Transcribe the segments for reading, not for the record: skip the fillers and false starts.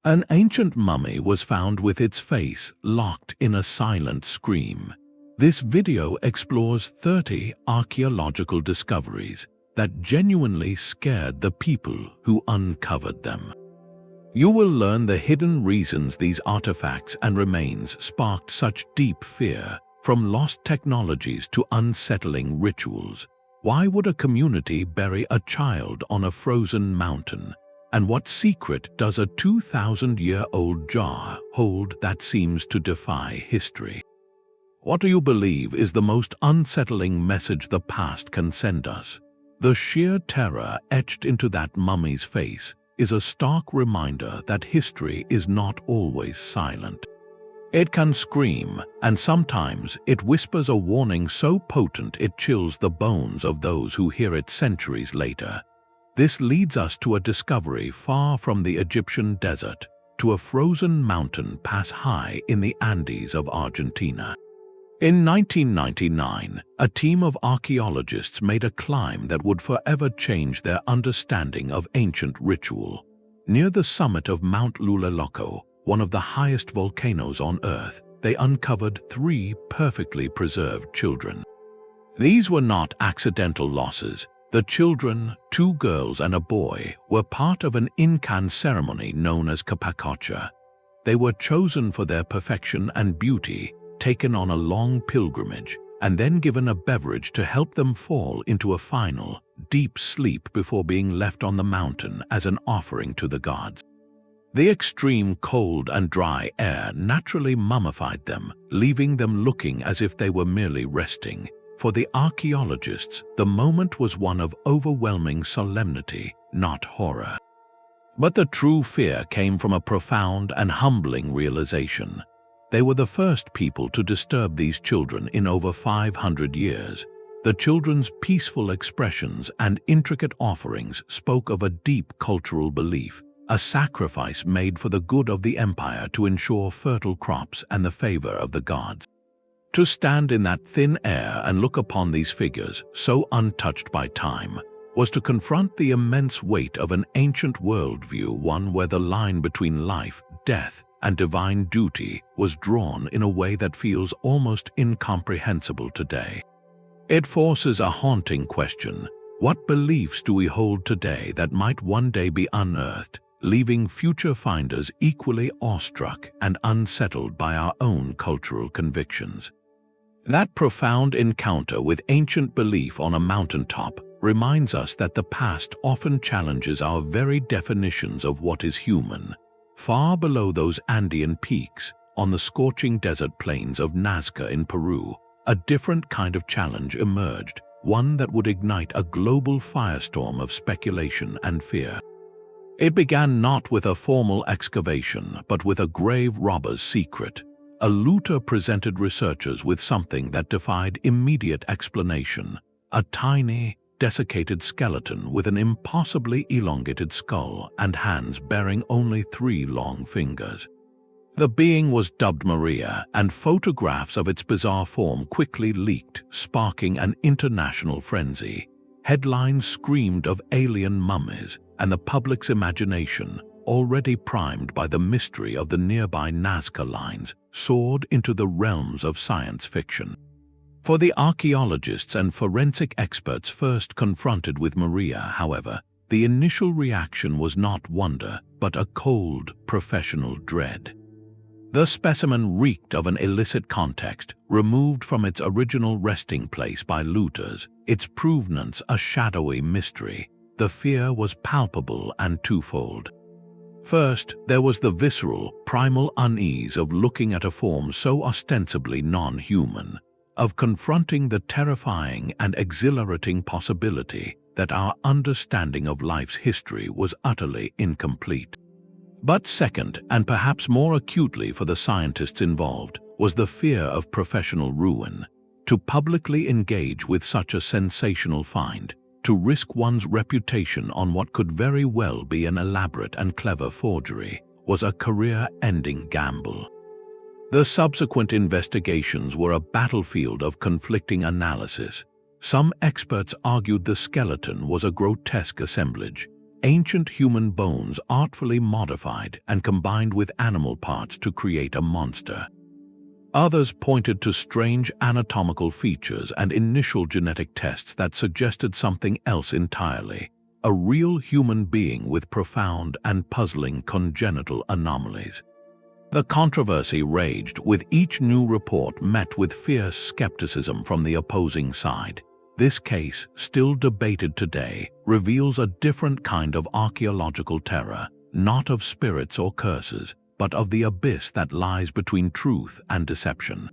An ancient mummy was found with its face locked in a silent scream. This video explores 30 archaeological discoveries that genuinely scared the people who uncovered them. You will learn the hidden reasons these artifacts and remains sparked such deep fear, from lost technologies to unsettling rituals. Why would a community bury a child on a frozen mountain? And what secret does a 2,000-year-old jar hold that seems to defy history? What do you believe is the most unsettling message the past can send us? The sheer terror etched into that mummy's face is a stark reminder that history is not always silent. It can scream, and sometimes it whispers a warning so potent it chills the bones of those who hear it centuries later. This leads us to a discovery far from the Egyptian desert, to a frozen mountain pass high in the Andes of Argentina. In 1999, a team of archaeologists made a climb that would forever change their understanding of ancient ritual. Near the summit of Mount Lulaloco, one of the highest volcanoes on Earth, they uncovered 3 perfectly preserved children. These were not accidental losses. The children, 2 girls and a boy, were part of an Incan ceremony known as Capacocha. They were chosen for their perfection and beauty, taken on a long pilgrimage, and then given a beverage to help them fall into a final, deep sleep before being left on the mountain as an offering to the gods. The extreme cold and dry air naturally mummified them, leaving them looking as if they were merely resting. For the archaeologists, the moment was one of overwhelming solemnity, not horror. But the true fear came from a profound and humbling realization. They were the first people to disturb these children in over 500 years. The children's peaceful expressions and intricate offerings spoke of a deep cultural belief, a sacrifice made for the good of the empire to ensure fertile crops and the favor of the gods. To stand in that thin air and look upon these figures, so untouched by time, was to confront the immense weight of an ancient worldview, one where the line between life, death, and divine duty was drawn in a way that feels almost incomprehensible today. It forces a haunting question: what beliefs do we hold today that might one day be unearthed, leaving future finders equally awestruck and unsettled by our own cultural convictions? That profound encounter with ancient belief on a mountaintop reminds us that the past often challenges our very definitions of what is human. Far below those Andean peaks, on the scorching desert plains of Nazca in Peru, a different kind of challenge emerged, one that would ignite a global firestorm of speculation and fear. It began not with a formal excavation, but with a grave robber's secret. A looter presented researchers with something that defied immediate explanation: a tiny, desiccated skeleton with an impossibly elongated skull and hands bearing only 3 long fingers. The being was dubbed Maria, and photographs of its bizarre form quickly leaked, sparking an international frenzy. Headlines screamed of alien mummies, and the public's imagination, already primed by the mystery of the nearby Nazca lines, soared into the realms of science fiction. For the archaeologists and forensic experts first confronted with Maria, however, the initial reaction was not wonder, but a cold, professional dread. The specimen reeked of an illicit context, removed from its original resting place by looters, its provenance a shadowy mystery. The fear was palpable and twofold. First, there was the visceral, primal unease of looking at a form so ostensibly non-human, of confronting the terrifying and exhilarating possibility that our understanding of life's history was utterly incomplete. But second, and perhaps more acutely for the scientists involved, was the fear of professional ruin. To publicly engage with such a sensational find, to risk one's reputation on what could very well be an elaborate and clever forgery, was a career-ending gamble. The subsequent investigations were a battlefield of conflicting analysis. Some experts argued the skeleton was a grotesque assemblage, ancient human bones artfully modified and combined with animal parts to create a monster. Others pointed to strange anatomical features and initial genetic tests that suggested something else entirely, a real human being with profound and puzzling congenital anomalies. The controversy raged, with each new report met with fierce skepticism from the opposing side. This case, still debated today, reveals a different kind of archaeological terror, not of spirits or curses, but of the abyss that lies between truth and deception.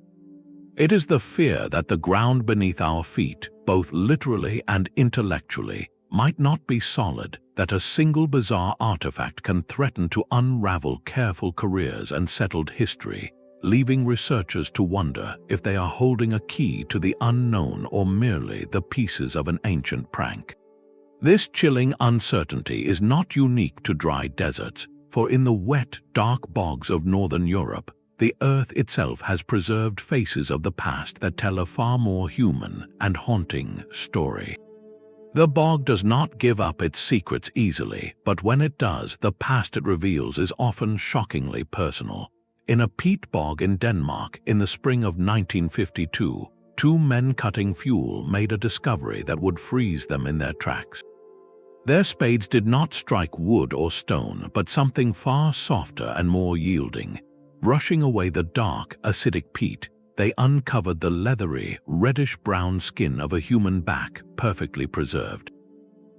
It is the fear that the ground beneath our feet, both literally and intellectually, might not be solid, that a single bizarre artifact can threaten to unravel careful careers and settled history, leaving researchers to wonder if they are holding a key to the unknown or merely the pieces of an ancient prank. This chilling uncertainty is not unique to dry deserts, for in the wet, dark bogs of northern Europe, the earth itself has preserved faces of the past that tell a far more human and haunting story. The bog does not give up its secrets easily, but when it does, the past it reveals is often shockingly personal. In a peat bog in Denmark in the spring of 1952, two men cutting fuel made a discovery that would freeze them in their tracks. Their spades did not strike wood or stone, but something far softer and more yielding. Brushing away the dark, acidic peat, they uncovered the leathery, reddish-brown skin of a human back, perfectly preserved.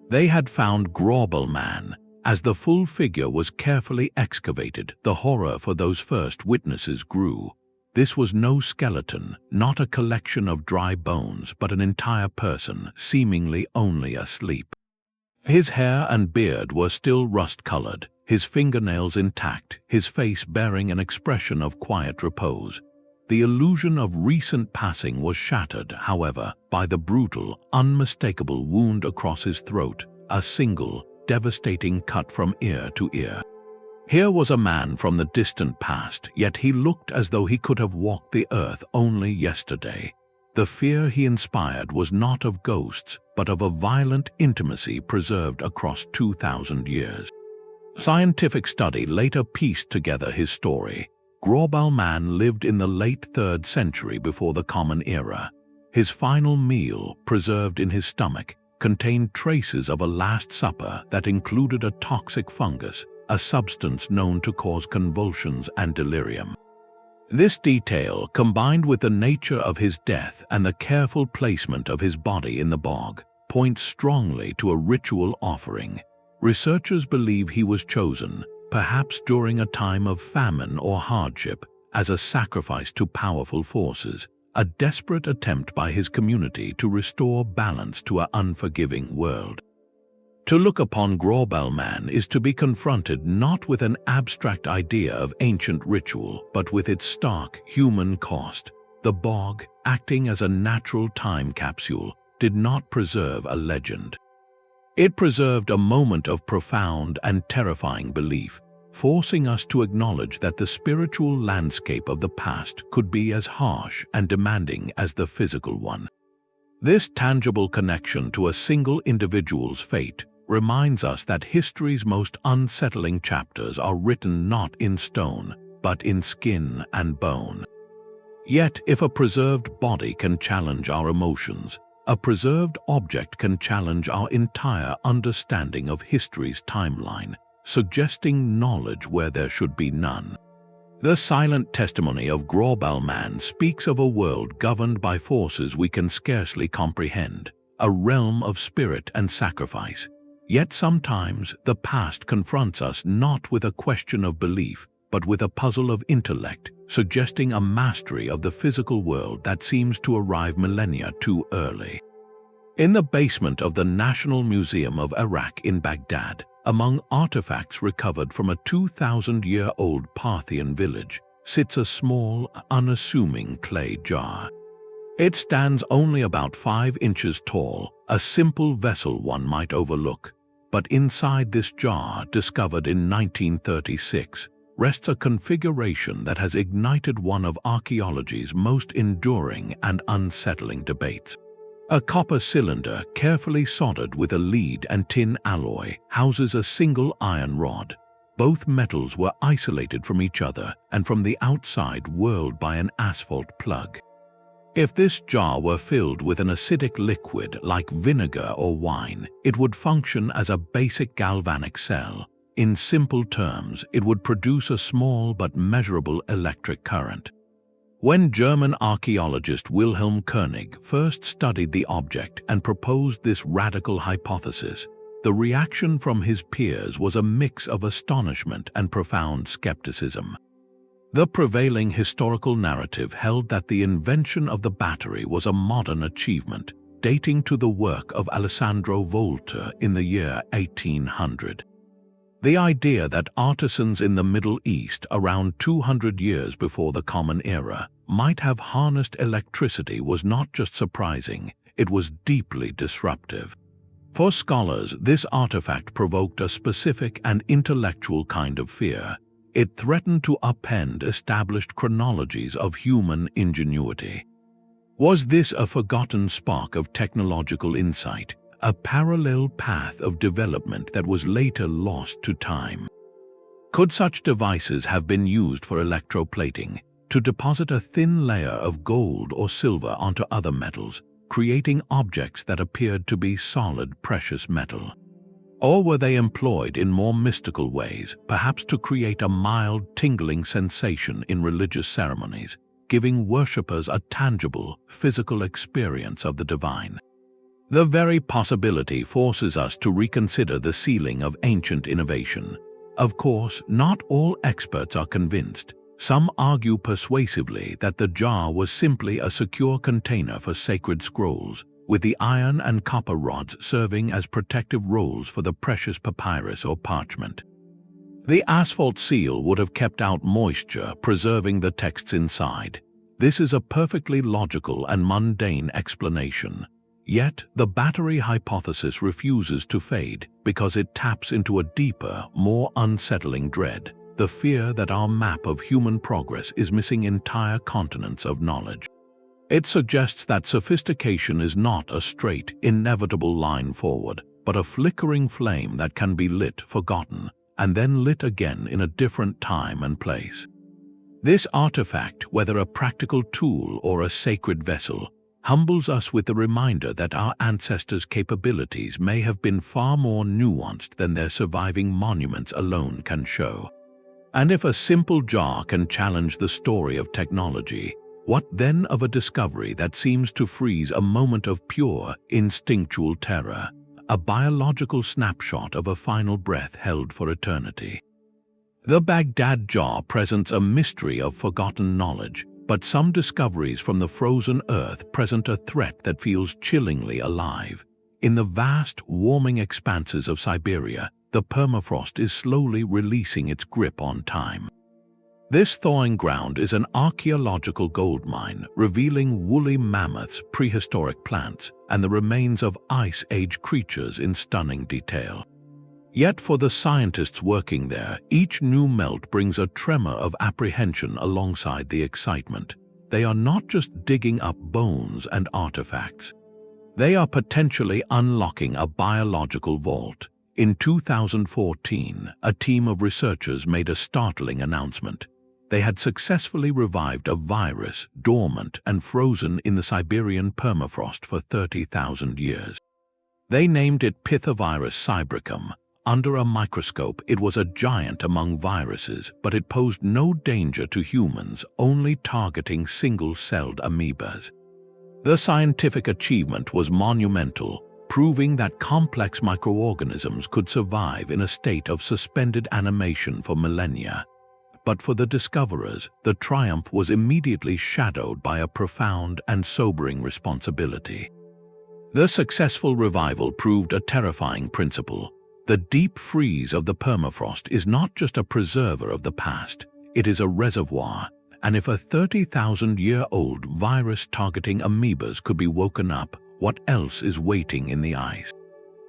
They had found Grauballe man. As the full figure was carefully excavated, the horror for those first witnesses grew. This was no skeleton, not a collection of dry bones, but an entire person, seemingly only asleep. His hair and beard were still rust-colored, his fingernails intact, his face bearing an expression of quiet repose. The illusion of recent passing was shattered, however, by the brutal, unmistakable wound across his throat, a single, devastating cut from ear to ear. Here was a man from the distant past, yet he looked as though he could have walked the earth only yesterday. The fear he inspired was not of ghosts, but of a violent intimacy preserved across 2,000 years. Scientific study later pieced together his story. Grauballe man lived in the late 3rd century before the Common Era. His final meal, preserved in his stomach, contained traces of a Last Supper that included a toxic fungus, a substance known to cause convulsions and delirium. This detail, combined with the nature of his death and the careful placement of his body in the bog, points strongly to a ritual offering. Researchers believe he was chosen, perhaps during a time of famine or hardship, as a sacrifice to powerful forces, a desperate attempt by his community to restore balance to an unforgiving world. To look upon Grauballe man is to be confronted not with an abstract idea of ancient ritual, but with its stark human cost. The bog, acting as a natural time capsule, did not preserve a legend. It preserved a moment of profound and terrifying belief, forcing us to acknowledge that the spiritual landscape of the past could be as harsh and demanding as the physical one. This tangible connection to a single individual's fate reminds us that history's most unsettling chapters are written not in stone, but in skin and bone. Yet, if a preserved body can challenge our emotions, a preserved object can challenge our entire understanding of history's timeline, suggesting knowledge where there should be none. The silent testimony of Grauballe man speaks of a world governed by forces we can scarcely comprehend, a realm of spirit and sacrifice. Yet sometimes the past confronts us not with a question of belief, but with a puzzle of intellect, suggesting a mastery of the physical world that seems to arrive millennia too early. In the basement of the National Museum of Iraq in Baghdad, among artifacts recovered from a 2,000-year-old Parthian village, sits a small, unassuming clay jar. It stands only about 5 inches tall, a simple vessel one might overlook. But inside this jar, discovered in 1936, rests a configuration that has ignited one of archaeology's most enduring and unsettling debates. A copper cylinder, carefully soldered with a lead and tin alloy, houses a single iron rod. Both metals were isolated from each other and from the outside world by an asphalt plug. If this jar were filled with an acidic liquid like vinegar or wine, it would function as a basic galvanic cell. In simple terms, it would produce a small but measurable electric current. When German archaeologist Wilhelm Koenig first studied the object and proposed this radical hypothesis, the reaction from his peers was a mix of astonishment and profound skepticism. The prevailing historical narrative held that the invention of the battery was a modern achievement, dating to the work of Alessandro Volta in the year 1800. The idea that artisans in the Middle East around 200 years before the Common Era might have harnessed electricity was not just surprising, it was deeply disruptive. For scholars, this artifact provoked a specific and intellectual kind of fear. It threatened to upend established chronologies of human ingenuity. Was this a forgotten spark of technological insight, a parallel path of development that was later lost to time? Could such devices have been used for electroplating, to deposit a thin layer of gold or silver onto other metals, creating objects that appeared to be solid precious metal? Or were they employed in more mystical ways, perhaps to create a mild, tingling sensation in religious ceremonies, giving worshippers a tangible, physical experience of the divine? The very possibility forces us to reconsider the ceiling of ancient innovation. Of course, not all experts are convinced. Some argue persuasively that the jar was simply a secure container for sacred scrolls, with the iron and copper rods serving as protective rolls for the precious papyrus or parchment. The asphalt seal would have kept out moisture, preserving the texts inside. This is a perfectly logical and mundane explanation. Yet, the battery hypothesis refuses to fade because it taps into a deeper, more unsettling dread, the fear that our map of human progress is missing entire continents of knowledge. It suggests that sophistication is not a straight, inevitable line forward, but a flickering flame that can be lit, forgotten, and then lit again in a different time and place. This artifact, whether a practical tool or a sacred vessel, humbles us with the reminder that our ancestors' capabilities may have been far more nuanced than their surviving monuments alone can show. And if a simple jar can challenge the story of technology, what then of a discovery that seems to freeze a moment of pure, instinctual terror, a biological snapshot of a final breath held for eternity? The Baghdad jar presents a mystery of forgotten knowledge, but some discoveries from the frozen earth present a threat that feels chillingly alive. In the vast, warming expanses of Siberia, the permafrost is slowly releasing its grip on time. This thawing ground is an archaeological goldmine, revealing woolly mammoths, prehistoric plants, and the remains of Ice Age creatures in stunning detail. Yet for the scientists working there, each new melt brings a tremor of apprehension alongside the excitement. They are not just digging up bones and artifacts. They are potentially unlocking a biological vault. In 2014, a team of researchers made a startling announcement. They had successfully revived a virus dormant and frozen in the Siberian permafrost for 30,000 years. They named it Pithevirus sibricum. Under a microscope, it was a giant among viruses, but it posed no danger to humans, only targeting single-celled amoebas. The scientific achievement was monumental, proving that complex microorganisms could survive in a state of suspended animation for millennia. But for the discoverers, the triumph was immediately shadowed by a profound and sobering responsibility. The successful revival proved a terrifying principle. The deep freeze of the permafrost is not just a preserver of the past, it is a reservoir, and if a 30,000-year-old virus-targeting amoebas could be woken up, what else is waiting in the ice?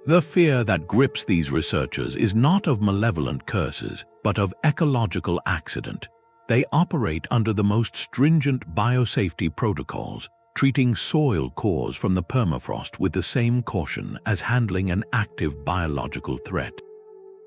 The fear that grips these researchers is not of malevolent curses, but of ecological accident. They operate under the most stringent biosafety protocols, treating soil cores from the permafrost with the same caution as handling an active biological threat.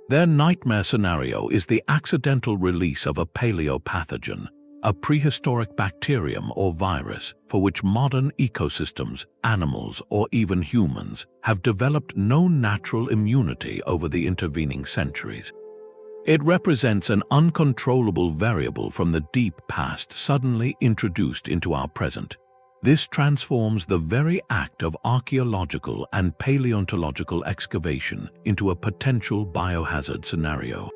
Their nightmare scenario is the accidental release of a paleopathogen, a prehistoric bacterium or virus for which modern ecosystems, animals, or even humans have developed no natural immunity over the intervening centuries. It represents an uncontrollable variable from the deep past suddenly introduced into our present. This transforms the very act of archaeological and paleontological excavation into a potential biohazard scenario.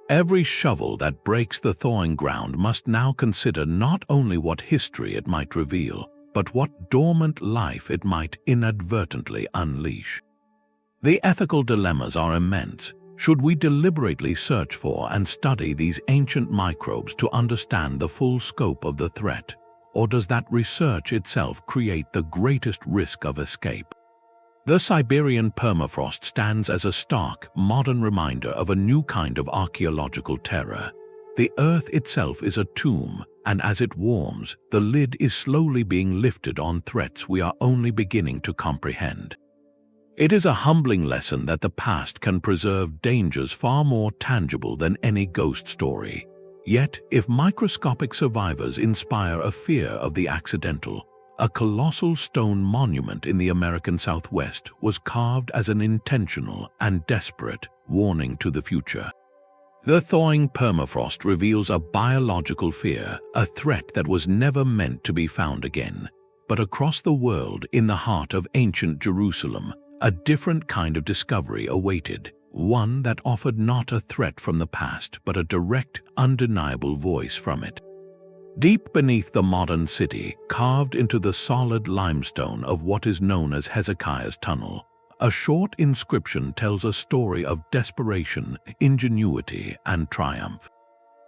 Every shovel that breaks the thawing ground must now consider not only what history it might reveal, but what dormant life it might inadvertently unleash. The ethical dilemmas are immense. Should we deliberately search for and study these ancient microbes to understand the full scope of the threat? Or does that research itself create the greatest risk of escape? The Siberian permafrost stands as a stark, modern reminder of a new kind of archaeological terror. The Earth itself is a tomb, and as it warms, the lid is slowly being lifted on threats we are only beginning to comprehend. It is a humbling lesson that the past can preserve dangers far more tangible than any ghost story. Yet, if microscopic survivors inspire a fear of the accidental, a colossal stone monument in the American Southwest was carved as an intentional and desperate warning to the future. The thawing permafrost reveals a biological fear, a threat that was never meant to be found again. But across the world, in the heart of ancient Jerusalem, a different kind of discovery awaited, one that offered not a threat from the past, but a direct, undeniable voice from it. Deep beneath the modern city, carved into the solid limestone of what is known as Hezekiah's Tunnel, a short inscription tells a story of desperation, ingenuity, and triumph.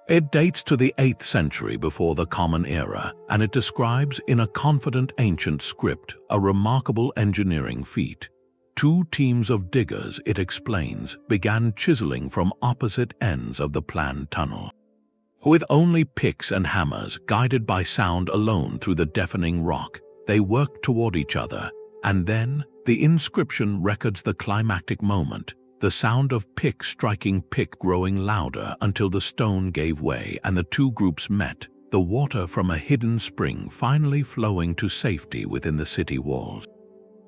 It dates to the 8th century before the Common Era, and it describes in a confident ancient script a remarkable engineering feat. 2 teams of diggers, it explains, began chiseling from opposite ends of the planned tunnel. With only picks and hammers, guided by sound alone through the deafening rock, they worked toward each other, and then the inscription records the climactic moment, the sound of pick striking pick growing louder until the stone gave way and the 2 groups met, the water from a hidden spring finally flowing to safety within the city walls.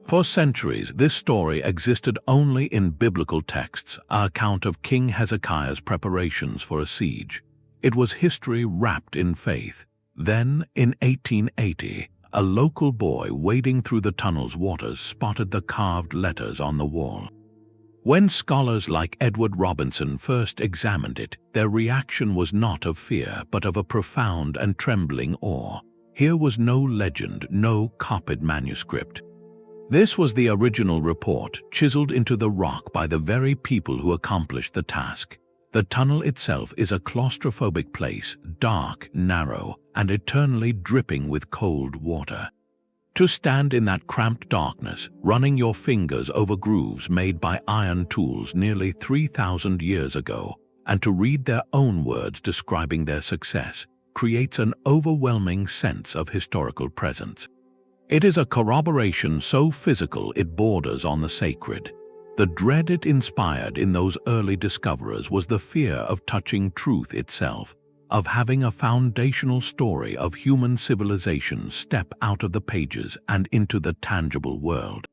For centuries, this story existed only in biblical texts, an account of King Hezekiah's preparations for a siege. It was history wrapped in faith. Then, in 1880, a local boy wading through the tunnel's waters spotted the carved letters on the wall. When scholars like Edward Robinson first examined it, their reaction was not of fear, but of a profound and trembling awe. Here was no legend, no copied manuscript. This was the original report, chiseled into the rock by the very people who accomplished the task. The tunnel itself is a claustrophobic place, dark, narrow, and eternally dripping with cold water. To stand in that cramped darkness, running your fingers over grooves made by iron tools nearly 3,000 years ago, and to read their own words describing their success, creates an overwhelming sense of historical presence. It is a corroboration so physical it borders on the sacred. The dread it inspired in those early discoverers was the fear of touching truth itself, of having a foundational story of human civilization step out of the pages and into the tangible world.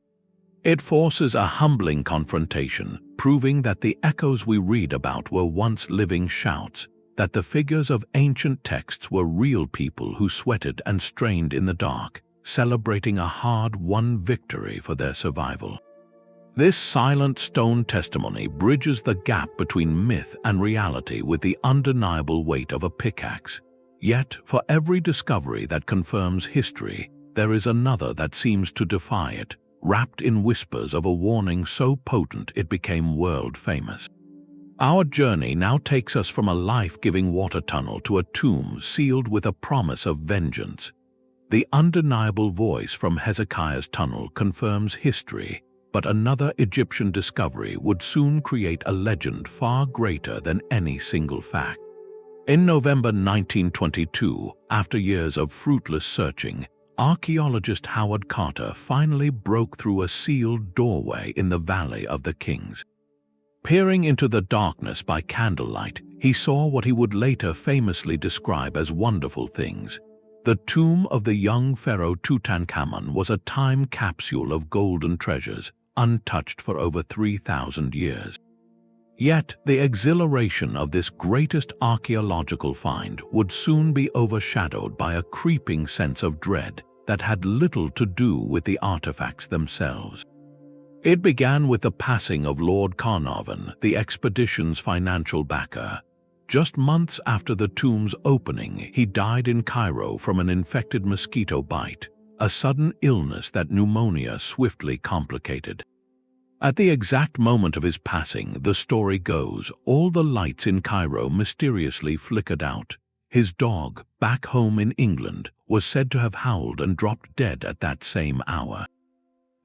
It forces a humbling confrontation, proving that the echoes we read about were once living shouts, that the figures of ancient texts were real people who sweated and strained in the dark, celebrating a hard-won victory for their survival. This silent stone testimony bridges the gap between myth and reality with the undeniable weight of a pickaxe. Yet, for every discovery that confirms history, there is another that seems to defy it, wrapped in whispers of a warning so potent it became world-famous. Our journey now takes us from a life-giving water tunnel to a tomb sealed with a promise of vengeance. The undeniable voice from Hezekiah's tunnel confirms history, but another Egyptian discovery would soon create a legend far greater than any single fact. In November 1922, after years of fruitless searching, archaeologist Howard Carter finally broke through a sealed doorway in the Valley of the Kings. Peering into the darkness by candlelight, he saw what he would later famously describe as wonderful things. The tomb of the young pharaoh Tutankhamun was a time capsule of golden treasures, untouched for over 3,000 years. Yet, the exhilaration of this greatest archaeological find would soon be overshadowed by a creeping sense of dread that had little to do with the artifacts themselves. It began with the passing of Lord Carnarvon, the expedition's financial backer. Just months after the tomb's opening, he died in Cairo from an infected mosquito bite, a sudden illness that pneumonia swiftly complicated. At the exact moment of his passing, the story goes, all the lights in Cairo mysteriously flickered out. His dog, back home in England, was said to have howled and dropped dead at that same hour.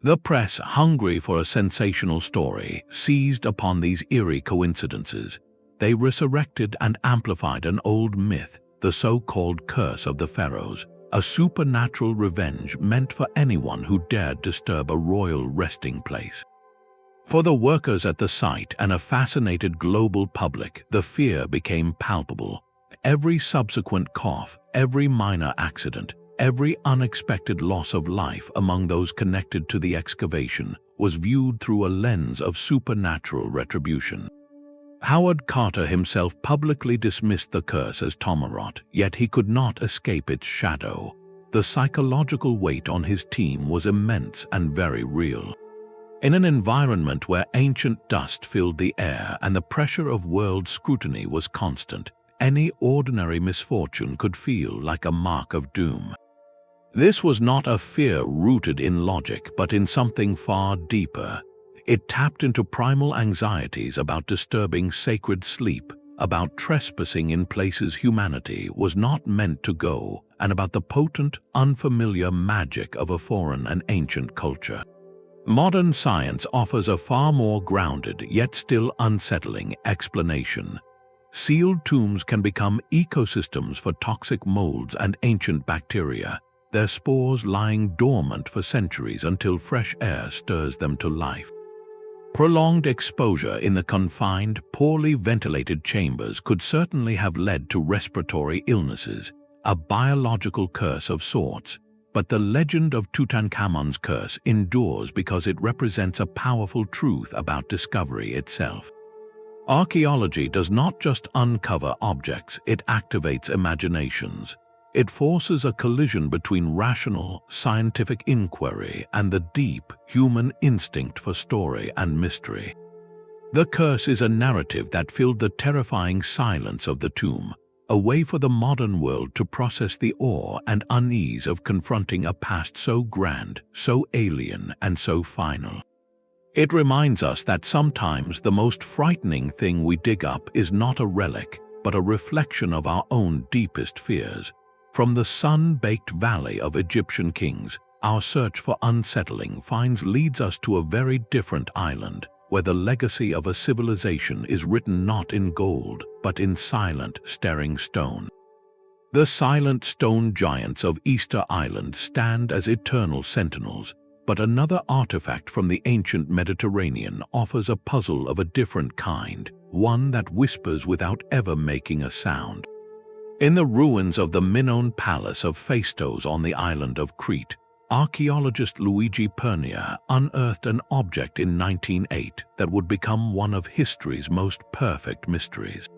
The press, hungry for a sensational story, seized upon these eerie coincidences. They resurrected and amplified an old myth, the so-called Curse of the Pharaohs, a supernatural revenge meant for anyone who dared disturb a royal resting place. For the workers at the site and a fascinated global public, the fear became palpable. Every subsequent cough, every minor accident, every unexpected loss of life among those connected to the excavation was viewed through a lens of supernatural retribution. Howard Carter himself publicly dismissed the curse as tomorrot, yet he could not escape its shadow. The psychological weight on his team was immense and very real. In an environment where ancient dust filled the air and the pressure of world scrutiny was constant, any ordinary misfortune could feel like a mark of doom. This was not a fear rooted in logic, but in something far deeper. It tapped into primal anxieties about disturbing sacred sleep, about trespassing in places humanity was not meant to go, and about the potent, unfamiliar magic of a foreign and ancient culture. Modern science offers a far more grounded, yet still unsettling, explanation. Sealed tombs can become ecosystems for toxic molds and ancient bacteria, their spores lying dormant for centuries until fresh air stirs them to life. Prolonged exposure in the confined, poorly ventilated chambers could certainly have led to respiratory illnesses, a biological curse of sorts. But the legend of Tutankhamun's curse endures because it represents a powerful truth about discovery itself. Archaeology does not just uncover objects, it activates imaginations. It forces a collision between rational, scientific inquiry and the deep, human instinct for story and mystery. The curse is a narrative that filled the terrifying silence of the tomb, a way for the modern world to process the awe and unease of confronting a past so grand, so alien, and so final. It reminds us that sometimes the most frightening thing we dig up is not a relic, but a reflection of our own deepest fears. From the sun-baked valley of Egyptian kings, our search for unsettling finds leads us to a very different island, where the legacy of a civilization is written not in gold, but in silent, staring stone. The silent stone giants of Easter Island stand as eternal sentinels, but another artifact from the ancient Mediterranean offers a puzzle of a different kind, one that whispers without ever making a sound. In the ruins of the Minoan palace of Phaistos on the island of Crete, archaeologist Luigi Pernia unearthed an object in 1908 that would become one of history's most perfect mysteries.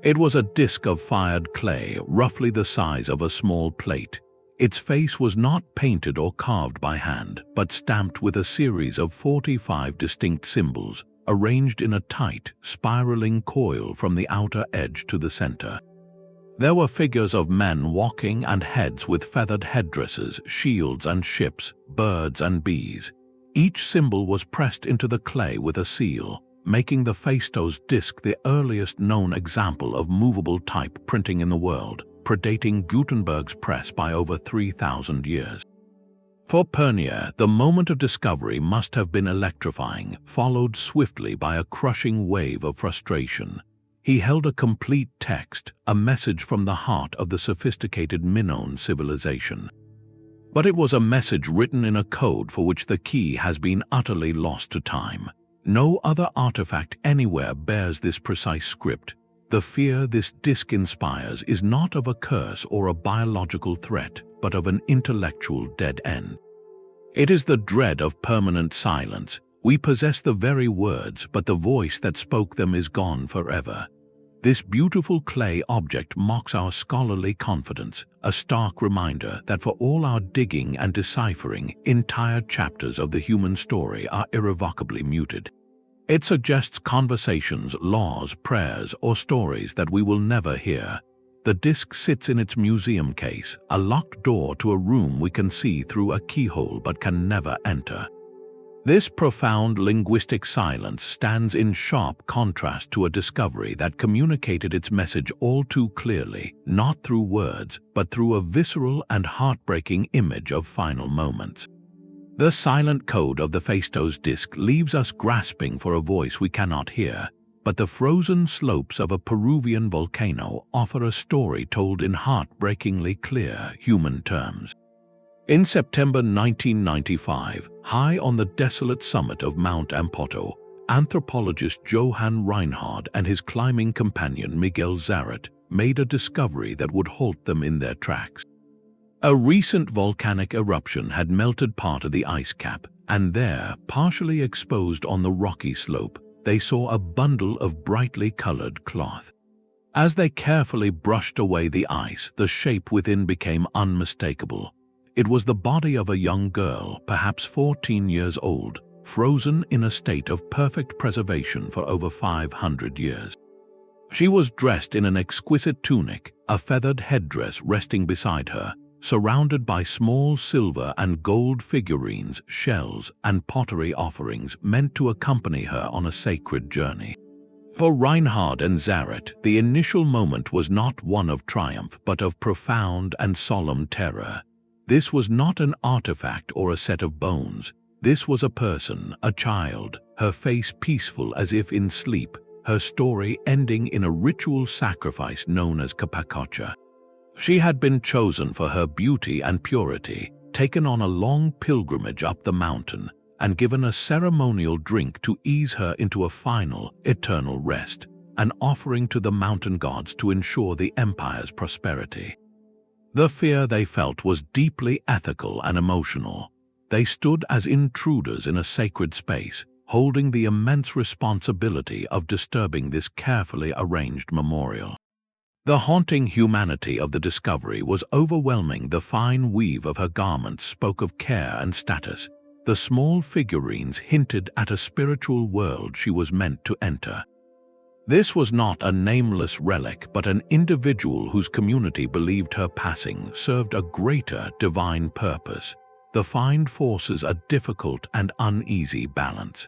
It was a disk of fired clay, roughly the size of a small plate. Its face was not painted or carved by hand, but stamped with a series of 45 distinct symbols, arranged in a tight, spiraling coil from the outer edge to the center. There were figures of men walking and heads with feathered headdresses, shields and ships, birds and bees. Each symbol was pressed into the clay with a seal, making the Phaistos disc the earliest known example of movable type printing in the world, predating Gutenberg's press by over 3,000 years. For Pernia, the moment of discovery must have been electrifying, followed swiftly by a crushing wave of frustration. He held a complete text, a message from the heart of the sophisticated Minoan civilization. But it was a message written in a code for which the key has been utterly lost to time. No other artifact anywhere bears this precise script. The fear this disc inspires is not of a curse or a biological threat, but of an intellectual dead end. It is the dread of permanent silence. We possess the very words, but the voice that spoke them is gone forever. This beautiful clay object mocks our scholarly confidence, a stark reminder that for all our digging and deciphering, entire chapters of the human story are irrevocably muted. It suggests conversations, laws, prayers, or stories that we will never hear. The disc sits in its museum case, a locked door to a room we can see through a keyhole but can never enter. This profound linguistic silence stands in sharp contrast to a discovery that communicated its message all too clearly, not through words, but through a visceral and heartbreaking image of final moments. The silent code of the Phaistos disc leaves us grasping for a voice we cannot hear, but the frozen slopes of a Peruvian volcano offer a story told in heartbreakingly clear human terms. In September 1995, high on the desolate summit of Mount Ampato, anthropologist Johann Reinhard and his climbing companion Miguel Zarat made a discovery that would halt them in their tracks. A recent volcanic eruption had melted part of the ice cap, and there, partially exposed on the rocky slope, they saw a bundle of brightly colored cloth. As they carefully brushed away the ice, the shape within became unmistakable. It was the body of a young girl, perhaps 14 years old, frozen in a state of perfect preservation for over 500 years. She was dressed in an exquisite tunic, a feathered headdress resting beside her, surrounded by small silver and gold figurines, shells, and pottery offerings meant to accompany her on a sacred journey. For Reinhard and Zarat, the initial moment was not one of triumph, but of profound and solemn terror. This was not an artifact or a set of bones. This was a person, a child, her face peaceful as if in sleep, her story ending in a ritual sacrifice known as Capacocha. She had been chosen for her beauty and purity, taken on a long pilgrimage up the mountain, and given a ceremonial drink to ease her into a final, eternal rest, an offering to the mountain gods to ensure the empire's prosperity. The fear they felt was deeply ethical and emotional. They stood as intruders in a sacred space, holding the immense responsibility of disturbing this carefully arranged memorial. The haunting humanity of the discovery was overwhelming. The fine weave of her garments spoke of care and status. The small figurines hinted at a spiritual world she was meant to enter. This was not a nameless relic, but an individual whose community believed her passing served a greater divine purpose. The find forces a difficult and uneasy balance.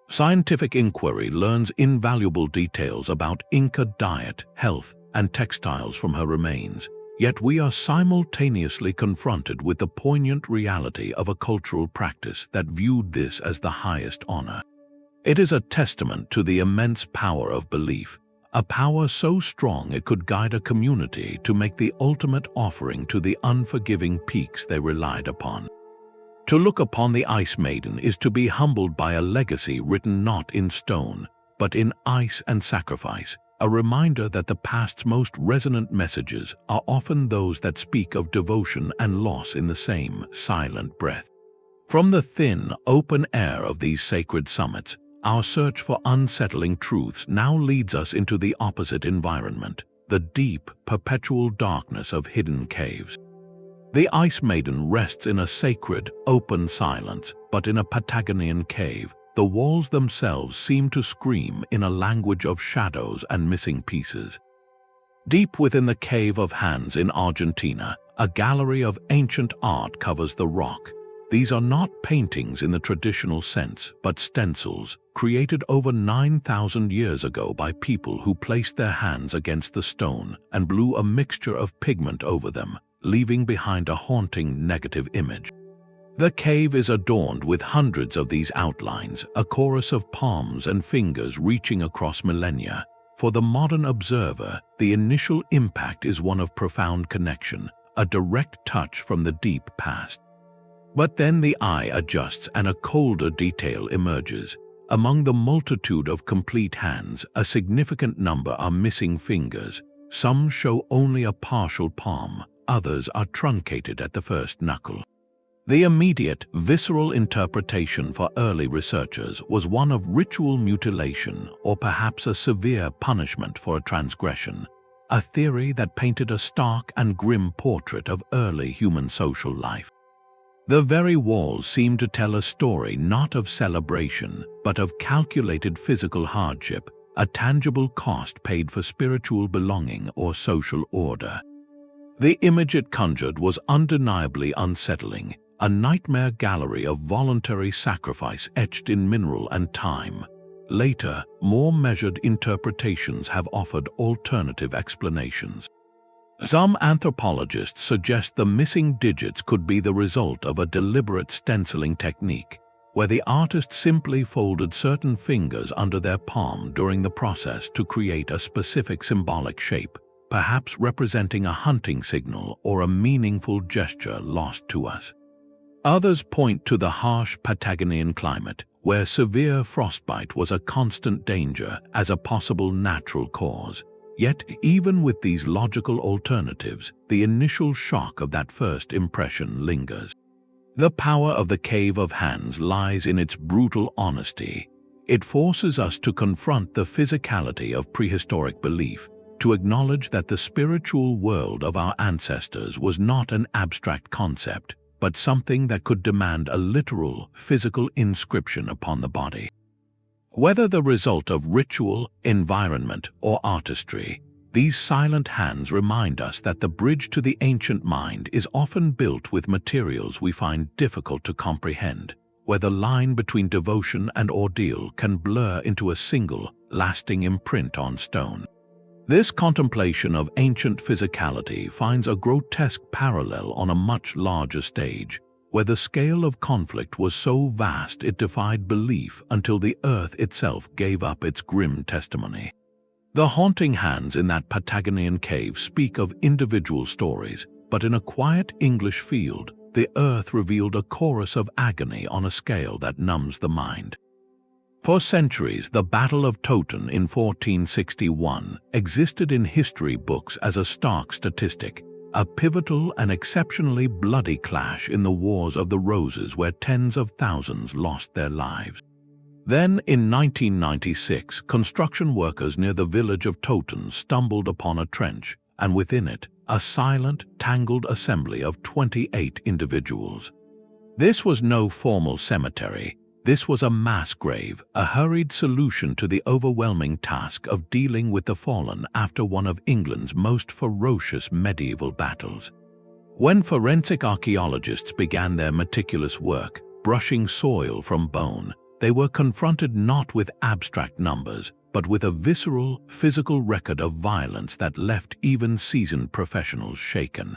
Scientific inquiry learns invaluable details about Inca diet, health, and textiles from her remains, yet we are simultaneously confronted with the poignant reality of a cultural practice that viewed this as the highest honor. It is a testament to the immense power of belief, a power so strong it could guide a community to make the ultimate offering to the unforgiving peaks they relied upon. To look upon the Ice Maiden is to be humbled by a legacy written not in stone, but in ice and sacrifice, a reminder that the past's most resonant messages are often those that speak of devotion and loss in the same silent breath. From the thin, open air of these sacred summits, our search for unsettling truths now leads us into the opposite environment, the deep, perpetual darkness of hidden caves. The Ice Maiden rests in a sacred, open silence, but in a Patagonian cave, the walls themselves seem to scream in a language of shadows and missing pieces. Deep within the Cave of Hands in Argentina, a gallery of ancient art covers the rock. These are not paintings in the traditional sense, but stencils, created over 9,000 years ago by people who placed their hands against the stone and blew a mixture of pigment over them, leaving behind a haunting negative image. The cave is adorned with hundreds of these outlines, a chorus of palms and fingers reaching across millennia. For the modern observer, the initial impact is one of profound connection, a direct touch from the deep past. But then the eye adjusts and a colder detail emerges. Among the multitude of complete hands, a significant number are missing fingers. Some show only a partial palm, others are truncated at the first knuckle. The immediate, visceral interpretation for early researchers was one of ritual mutilation or perhaps a severe punishment for a transgression, a theory that painted a stark and grim portrait of early human social life. The very walls seemed to tell a story not of celebration, but of calculated physical hardship, a tangible cost paid for spiritual belonging or social order. The image it conjured was undeniably unsettling, a nightmare gallery of voluntary sacrifice etched in mineral and time. Later, more measured interpretations have offered alternative explanations. Some anthropologists suggest the missing digits could be the result of a deliberate stenciling technique, where the artist simply folded certain fingers under their palm during the process to create a specific symbolic shape, perhaps representing a hunting signal or a meaningful gesture lost to us. Others point to the harsh Patagonian climate, where severe frostbite was a constant danger, as a possible natural cause. Yet, even with these logical alternatives, the initial shock of that first impression lingers. The power of the Cave of Hands lies in its brutal honesty. It forces us to confront the physicality of prehistoric belief, to acknowledge that the spiritual world of our ancestors was not an abstract concept, but something that could demand a literal, physical inscription upon the body. Whether the result of ritual, environment, or artistry, these silent hands remind us that the bridge to the ancient mind is often built with materials we find difficult to comprehend, where the line between devotion and ordeal can blur into a single, lasting imprint on stone. This contemplation of ancient physicality finds a grotesque parallel on a much larger stage, where the scale of conflict was so vast it defied belief until the earth itself gave up its grim testimony. The haunting hands in that Patagonian cave speak of individual stories, but in a quiet English field, the earth revealed a chorus of agony on a scale that numbs the mind. For centuries, the Battle of Towton in 1461 existed in history books as a stark statistic, a pivotal and exceptionally bloody clash in the Wars of the Roses where tens of thousands lost their lives. Then, in 1996, construction workers near the village of Towton stumbled upon a trench, and within it, a silent, tangled assembly of 28 individuals. This was no formal cemetery. This was a mass grave, a hurried solution to the overwhelming task of dealing with the fallen after one of England's most ferocious medieval battles. When forensic archaeologists began their meticulous work, brushing soil from bone, they were confronted not with abstract numbers, but with a visceral, physical record of violence that left even seasoned professionals shaken.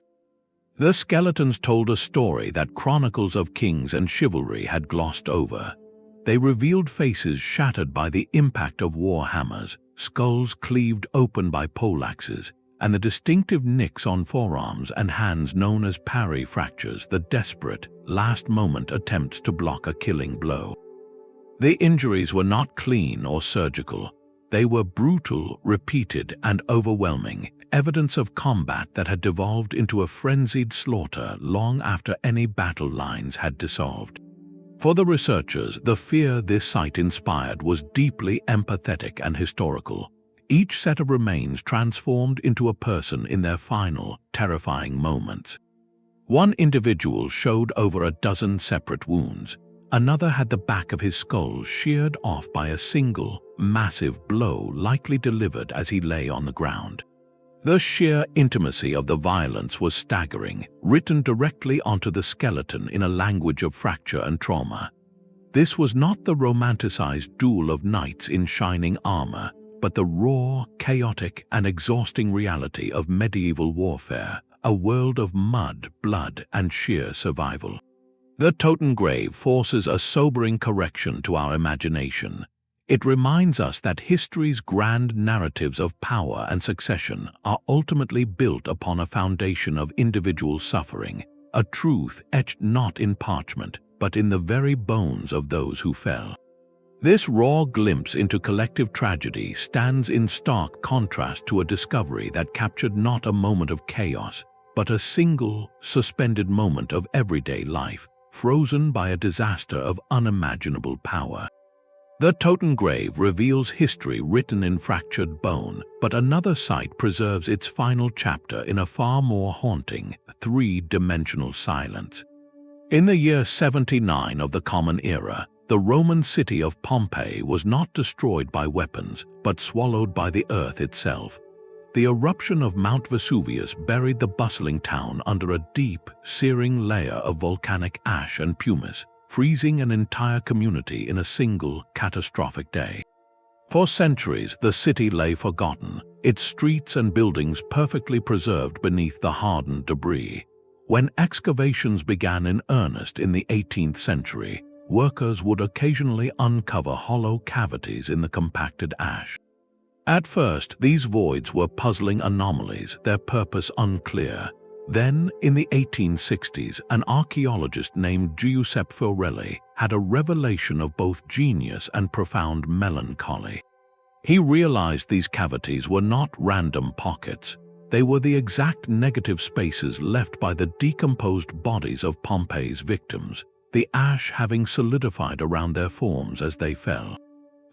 The skeletons told a story that chronicles of kings and chivalry had glossed over. They revealed faces shattered by the impact of war hammers, skulls cleaved open by poleaxes, and the distinctive nicks on forearms and hands known as parry fractures, the desperate, last-moment attempts to block a killing blow. The injuries were not clean or surgical. They were brutal, repeated, and overwhelming, evidence of combat that had devolved into a frenzied slaughter long after any battle lines had dissolved. For the researchers, the fear this sight inspired was deeply empathetic and historical. Each set of remains transformed into a person in their final, terrifying moments. One individual showed over a dozen separate wounds. Another had the back of his skull sheared off by a single, massive blow likely delivered as he lay on the ground. The sheer intimacy of the violence was staggering, written directly onto the skeleton in a language of fracture and trauma. This was not the romanticized duel of knights in shining armor, but the raw, chaotic, and exhausting reality of medieval warfare, a world of mud, blood, and sheer survival. The Towton grave forces a sobering correction to our imagination. It reminds us that history's grand narratives of power and succession are ultimately built upon a foundation of individual suffering, a truth etched not in parchment, but in the very bones of those who fell. This raw glimpse into collective tragedy stands in stark contrast to a discovery that captured not a moment of chaos, but a single, suspended moment of everyday life, frozen by a disaster of unimaginable power. The Towton grave reveals history written in fractured bone, but another site preserves its final chapter in a far more haunting, three-dimensional silence. In the year 79 of the Common Era, the Roman city of Pompeii was not destroyed by weapons, but swallowed by the earth itself. The eruption of Mount Vesuvius buried the bustling town under a deep, searing layer of volcanic ash and pumice, freezing an entire community in a single, catastrophic day. For centuries, the city lay forgotten, its streets and buildings perfectly preserved beneath the hardened debris. When excavations began in earnest in the 18th century, workers would occasionally uncover hollow cavities in the compacted ash. At first, these voids were puzzling anomalies, their purpose unclear. Then, in the 1860s, an archaeologist named Giuseppe Fiorelli had a revelation of both genius and profound melancholy. He realized these cavities were not random pockets. They were the exact negative spaces left by the decomposed bodies of Pompeii's victims, the ash having solidified around their forms as they fell.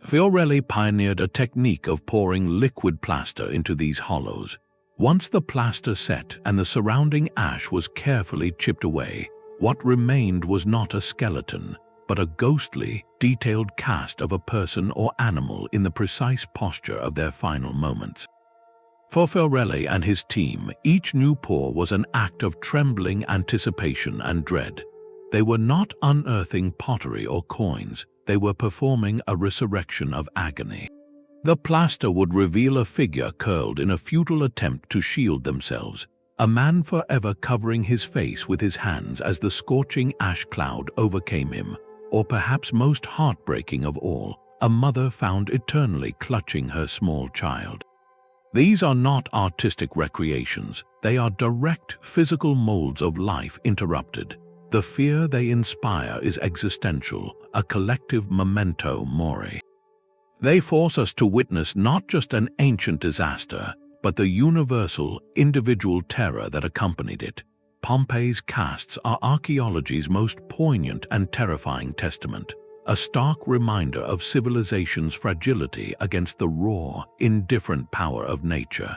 Fiorelli pioneered a technique of pouring liquid plaster into these hollows. Once the plaster set and the surrounding ash was carefully chipped away, what remained was not a skeleton, but a ghostly, detailed cast of a person or animal in the precise posture of their final moments. For Fiorelli and his team, each new pour was an act of trembling anticipation and dread. They were not unearthing pottery or coins, they were performing a resurrection of agony. The plaster would reveal a figure curled in a futile attempt to shield themselves, a man forever covering his face with his hands as the scorching ash cloud overcame him, or perhaps most heartbreaking of all, a mother found eternally clutching her small child. These are not artistic recreations, they are direct physical molds of life interrupted. The fear they inspire is existential, a collective memento mori. They force us to witness not just an ancient disaster, but the universal, individual terror that accompanied it. Pompeii's casts are archaeology's most poignant and terrifying testament, a stark reminder of civilization's fragility against the raw, indifferent power of nature.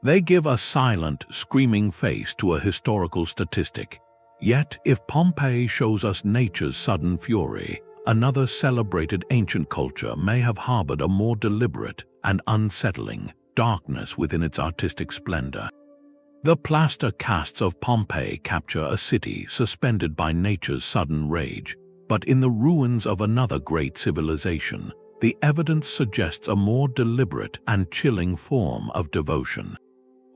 They give a silent, screaming face to a historical statistic. Yet, if Pompeii shows us nature's sudden fury, another celebrated ancient culture may have harbored a more deliberate and unsettling darkness within its artistic splendor. The plaster casts of Pompeii capture a city suspended by nature's sudden rage, but in the ruins of another great civilization, the evidence suggests a more deliberate and chilling form of devotion.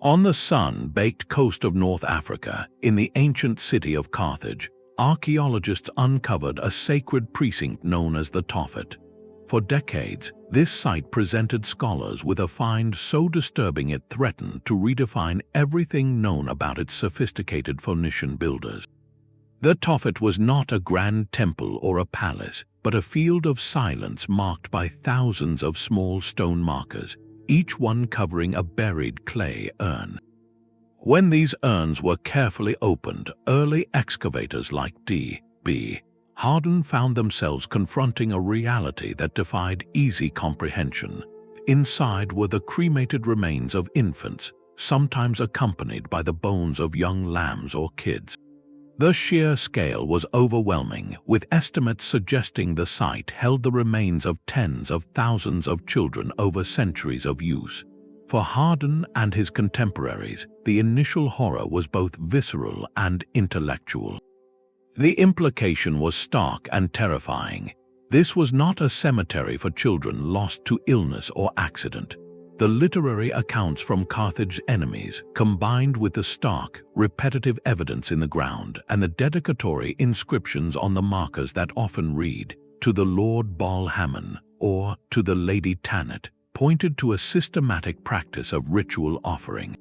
On the sun-baked coast of North Africa, in the ancient city of Carthage, archaeologists uncovered a sacred precinct known as the Tophet. For decades, this site presented scholars with a find so disturbing it threatened to redefine everything known about its sophisticated Phoenician builders. The Tophet was not a grand temple or a palace, but a field of silence marked by thousands of small stone markers, each one covering a buried clay urn. When these urns were carefully opened, early excavators like D.B. Harden found themselves confronting a reality that defied easy comprehension. Inside were the cremated remains of infants, sometimes accompanied by the bones of young lambs or kids. The sheer scale was overwhelming, with estimates suggesting the site held the remains of tens of thousands of children over centuries of use. For Harden and his contemporaries, the initial horror was both visceral and intellectual. The implication was stark and terrifying. This was not a cemetery for children lost to illness or accident. The literary accounts from Carthage's enemies, combined with the stark, repetitive evidence in the ground and the dedicatory inscriptions on the markers that often read, "To the Lord Balhamon" or "To the Lady Tannet," pointed to a systematic practice of ritual offering.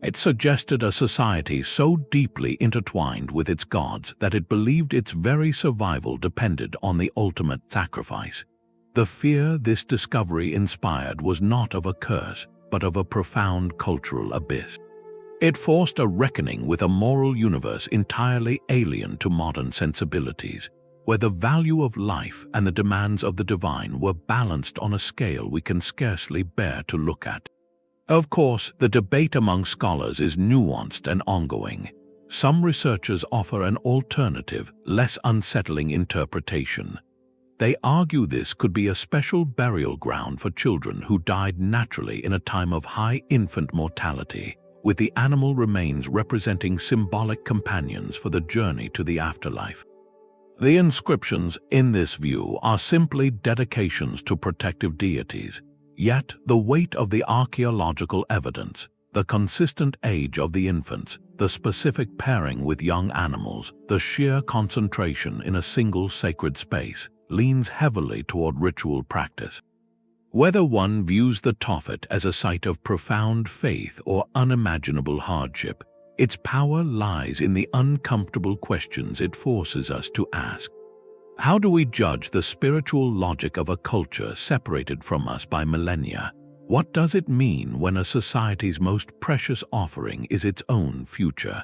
It suggested a society so deeply intertwined with its gods that it believed its very survival depended on the ultimate sacrifice. The fear this discovery inspired was not of a curse, but of a profound cultural abyss. It forced a reckoning with a moral universe entirely alien to modern sensibilities, where the value of life and the demands of the divine were balanced on a scale we can scarcely bear to look at. Of course, the debate among scholars is nuanced and ongoing. Some researchers offer an alternative, less unsettling interpretation. They argue this could be a special burial ground for children who died naturally in a time of high infant mortality, with the animal remains representing symbolic companions for the journey to the afterlife. The inscriptions in this view are simply dedications to protective deities. Yet, the weight of the archaeological evidence, the consistent age of the infants, the specific pairing with young animals, the sheer concentration in a single sacred space, leans heavily toward ritual practice. Whether one views the Tophet as a site of profound faith or unimaginable hardship, its power lies in the uncomfortable questions it forces us to ask. How do we judge the spiritual logic of a culture separated from us by millennia? What does it mean when a society's most precious offering is its own future?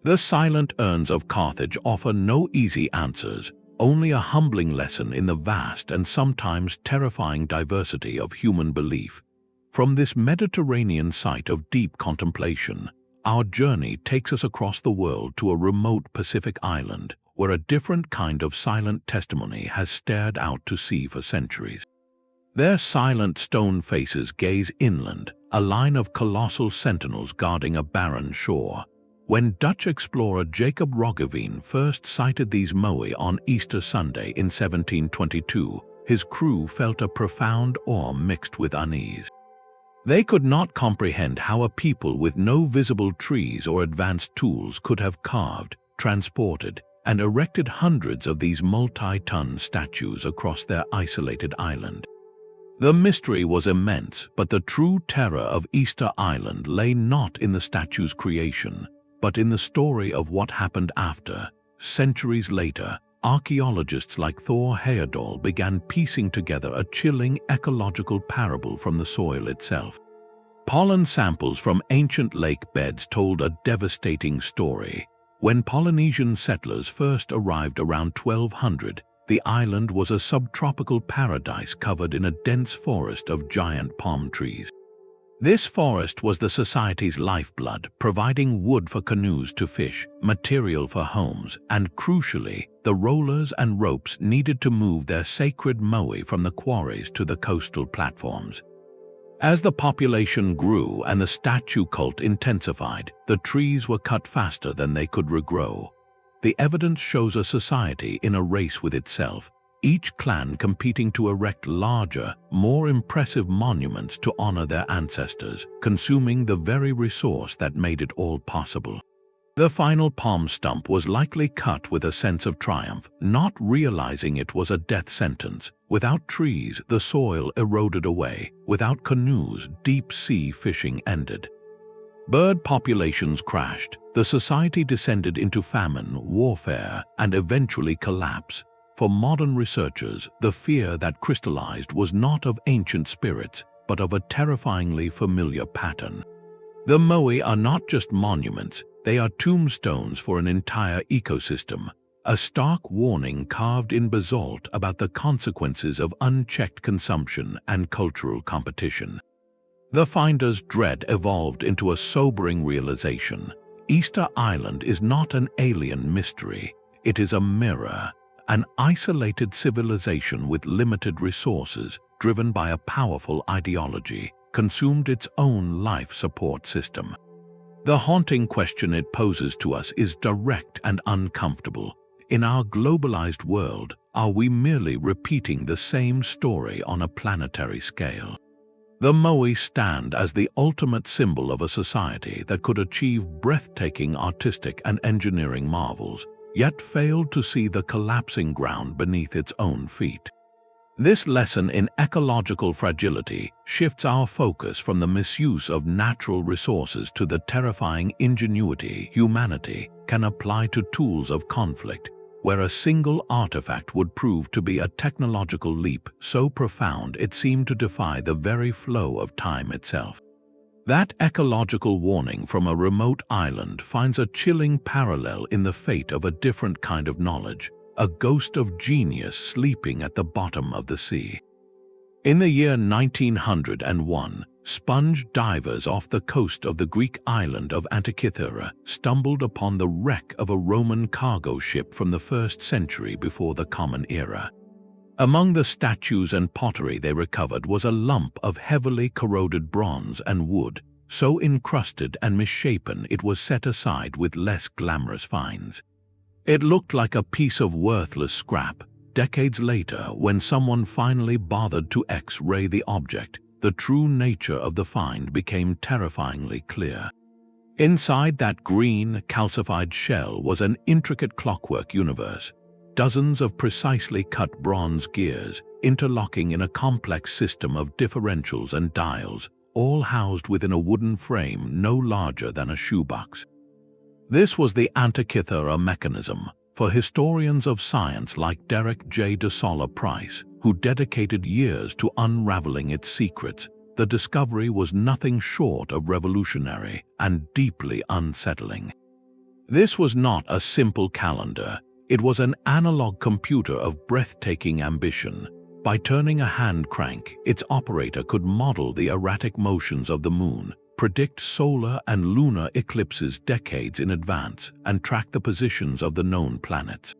The silent urns of Carthage offer no easy answers, only a humbling lesson in the vast and sometimes terrifying diversity of human belief. From this Mediterranean site of deep contemplation, our journey takes us across the world to a remote Pacific island, where a different kind of silent testimony has stared out to sea for centuries. Their silent stone faces gaze inland, a line of colossal sentinels guarding a barren shore. When Dutch explorer Jacob Roggeveen first sighted these moai on Easter Sunday in 1722, his crew felt a profound awe mixed with unease. They could not comprehend how a people with no visible trees or advanced tools could have carved, transported, and erected hundreds of these multi-ton statues across their isolated island. The mystery was immense, but the true terror of Easter Island lay not in the statue's creation, but in the story of what happened after. Centuries later, archaeologists like Thor Heyerdahl began piecing together a chilling ecological parable from the soil itself. Pollen samples from ancient lake beds told a devastating story. When Polynesian settlers first arrived around 1200, the island was a subtropical paradise covered in a dense forest of giant palm trees. This forest was the society's lifeblood, providing wood for canoes to fish, material for homes, and crucially, the rollers and ropes needed to move their sacred moai from the quarries to the coastal platforms. As the population grew and the statue cult intensified, the trees were cut faster than they could regrow. The evidence shows a society in a race with itself, each clan competing to erect larger, more impressive monuments to honor their ancestors, consuming the very resource that made it all possible. The final palm stump was likely cut with a sense of triumph, not realizing it was a death sentence. Without trees, the soil eroded away. Without canoes, deep-sea fishing ended. Bird populations crashed. The society descended into famine, warfare, and eventually collapse. For modern researchers, the fear that crystallized was not of ancient spirits, but of a terrifyingly familiar pattern. The moai are not just monuments, they are tombstones for an entire ecosystem, a stark warning carved in basalt about the consequences of unchecked consumption and cultural competition. The finder's dread evolved into a sobering realization. Easter Island is not an alien mystery, it is a mirror, an isolated civilization with limited resources, driven by a powerful ideology, consumed its own life support system. The haunting question it poses to us is direct and uncomfortable. In our globalized world, are we merely repeating the same story on a planetary scale? The moai stand as the ultimate symbol of a society that could achieve breathtaking artistic and engineering marvels, yet failed to see the collapsing ground beneath its own feet. This lesson in ecological fragility shifts our focus from the misuse of natural resources to the terrifying ingenuity humanity can apply to tools of conflict, where a single artifact would prove to be a technological leap so profound it seemed to defy the very flow of time itself. That ecological warning from a remote island finds a chilling parallel in the fate of a different kind of knowledge, a ghost of genius sleeping at the bottom of the sea. In the year 1901, sponge divers off the coast of the Greek island of Antikythera stumbled upon the wreck of a Roman cargo ship from the 1st century before the Common Era. Among the statues and pottery they recovered was a lump of heavily corroded bronze and wood, so encrusted and misshapen it was set aside with less glamorous finds. It looked like a piece of worthless scrap. Decades later, when someone finally bothered to X-ray the object, the true nature of the find became terrifyingly clear. Inside that green, calcified shell was an intricate clockwork universe. Dozens of precisely cut bronze gears, interlocking in a complex system of differentials and dials, all housed within a wooden frame no larger than a shoebox. This was the Antikythera Mechanism, for historians of science like Derek J. de Solla Price, who dedicated years to unraveling its secrets. The discovery was nothing short of revolutionary and deeply unsettling. This was not a simple calendar. It was an analog computer of breathtaking ambition. By turning a hand crank, its operator could model the erratic motions of the moon, predict solar and lunar eclipses decades in advance, and track the positions of the known planets.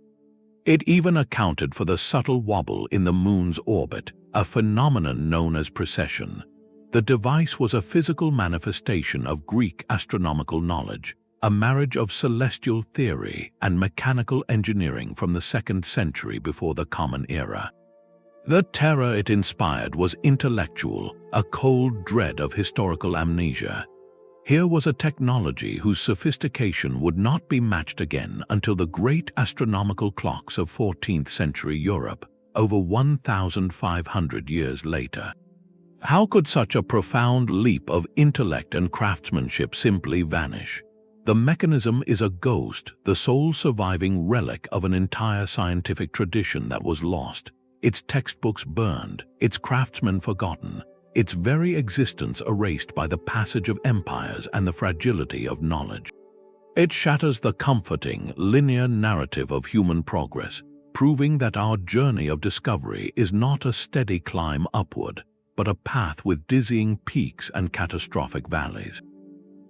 It even accounted for the subtle wobble in the moon's orbit, a phenomenon known as precession. The device was a physical manifestation of Greek astronomical knowledge, a marriage of celestial theory and mechanical engineering from the 2nd century before the Common Era. The terror it inspired was intellectual, a cold dread of historical amnesia. Here was a technology whose sophistication would not be matched again until the great astronomical clocks of 14th century Europe, over 1,500 years later. How could such a profound leap of intellect and craftsmanship simply vanish? The mechanism is a ghost, the sole surviving relic of an entire scientific tradition that was lost. Its textbooks burned, its craftsmen forgotten, its very existence erased by the passage of empires and the fragility of knowledge. It shatters the comforting, linear narrative of human progress, proving that our journey of discovery is not a steady climb upward, but a path with dizzying peaks and catastrophic valleys.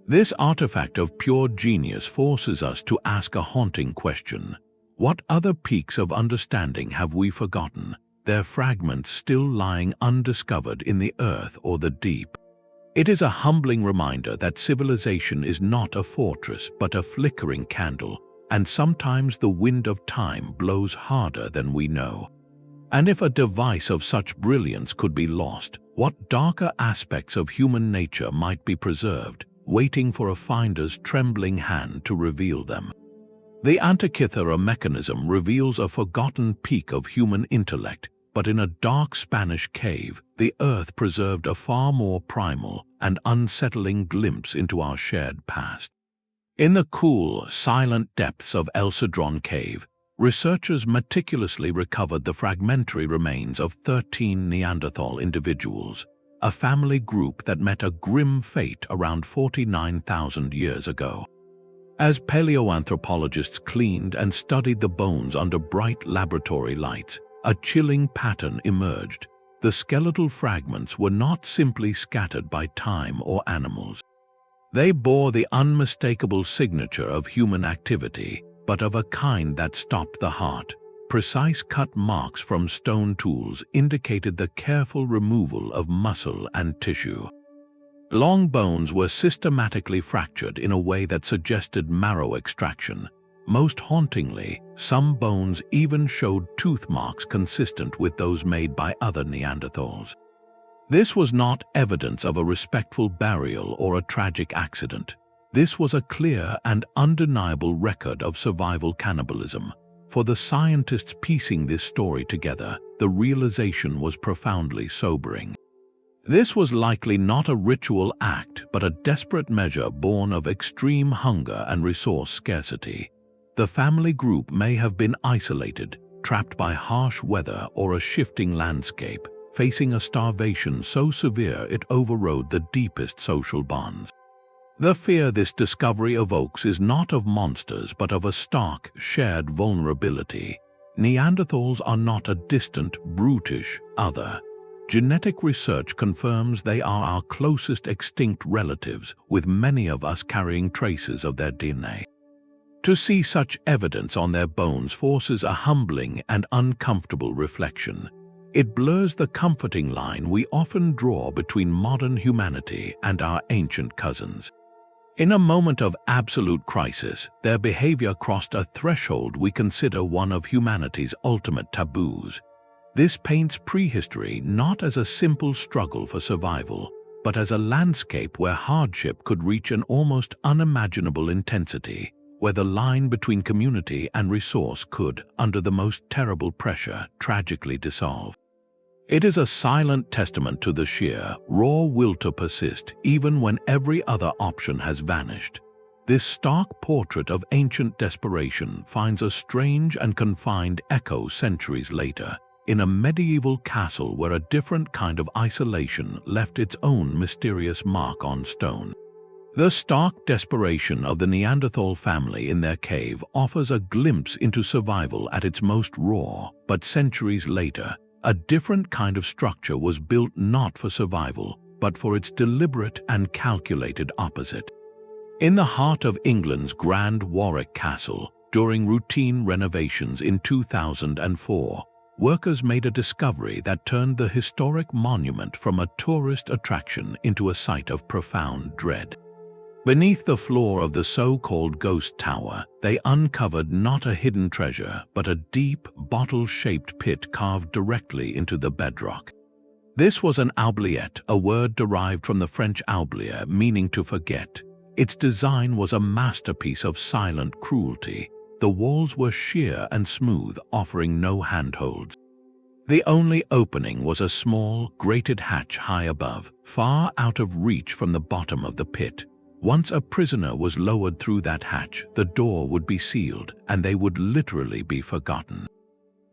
This artifact of pure genius forces us to ask a haunting question. What other peaks of understanding have we forgotten, their fragments still lying undiscovered in the earth or the deep? It is a humbling reminder that civilization is not a fortress but a flickering candle, and sometimes the wind of time blows harder than we know. And if a device of such brilliance could be lost, what darker aspects of human nature might be preserved, waiting for a finder's trembling hand to reveal them? The Antikythera Mechanism reveals a forgotten peak of human intellect, but in a dark Spanish cave, the earth preserved a far more primal and unsettling glimpse into our shared past. In the cool, silent depths of El Cedron Cave, researchers meticulously recovered the fragmentary remains of 13 Neanderthal individuals, a family group that met a grim fate around 49,000 years ago. As paleoanthropologists cleaned and studied the bones under bright laboratory lights, a chilling pattern emerged. The skeletal fragments were not simply scattered by time or animals. They bore the unmistakable signature of human activity, but of a kind that stopped the heart. Precise cut marks from stone tools indicated the careful removal of muscle and tissue. Long bones were systematically fractured in a way that suggested marrow extraction. Most hauntingly, some bones even showed tooth marks consistent with those made by other Neanderthals. This was not evidence of a respectful burial or a tragic accident. This was a clear and undeniable record of survival cannibalism. For the scientists piecing this story together, the realization was profoundly sobering. This was likely not a ritual act, but a desperate measure born of extreme hunger and resource scarcity. The family group may have been isolated, trapped by harsh weather or a shifting landscape, facing a starvation so severe it overrode the deepest social bonds. The fear this discovery evokes is not of monsters but of a stark, shared vulnerability. Neanderthals are not a distant, brutish other. Genetic research confirms they are our closest extinct relatives, with many of us carrying traces of their DNA. To see such evidence on their bones forces a humbling and uncomfortable reflection. It blurs the comforting line we often draw between modern humanity and our ancient cousins. In a moment of absolute crisis, their behavior crossed a threshold we consider one of humanity's ultimate taboos. This paints prehistory not as a simple struggle for survival, but as a landscape where hardship could reach an almost unimaginable intensity, where the line between community and resource could, under the most terrible pressure, tragically dissolve. It is a silent testament to the sheer, raw will to persist even when every other option has vanished. This stark portrait of ancient desperation finds a strange and confined echo centuries later, in a medieval castle where a different kind of isolation left its own mysterious mark on stone. The stark desperation of the Neanderthal family in their cave offers a glimpse into survival at its most raw, but centuries later, a different kind of structure was built not for survival, but for its deliberate and calculated opposite. In the heart of England's Grand Warwick Castle, during routine renovations in 2004, workers made a discovery that turned the historic monument from a tourist attraction into a site of profound dread. Beneath the floor of the so-called Ghost Tower, they uncovered not a hidden treasure, but a deep, bottle-shaped pit carved directly into the bedrock. This was an oubliette, a word derived from the French oublier, meaning to forget. Its design was a masterpiece of silent cruelty. The walls were sheer and smooth, offering no handholds. The only opening was a small, grated hatch high above, far out of reach from the bottom of the pit. Once a prisoner was lowered through that hatch, the door would be sealed, and they would literally be forgotten.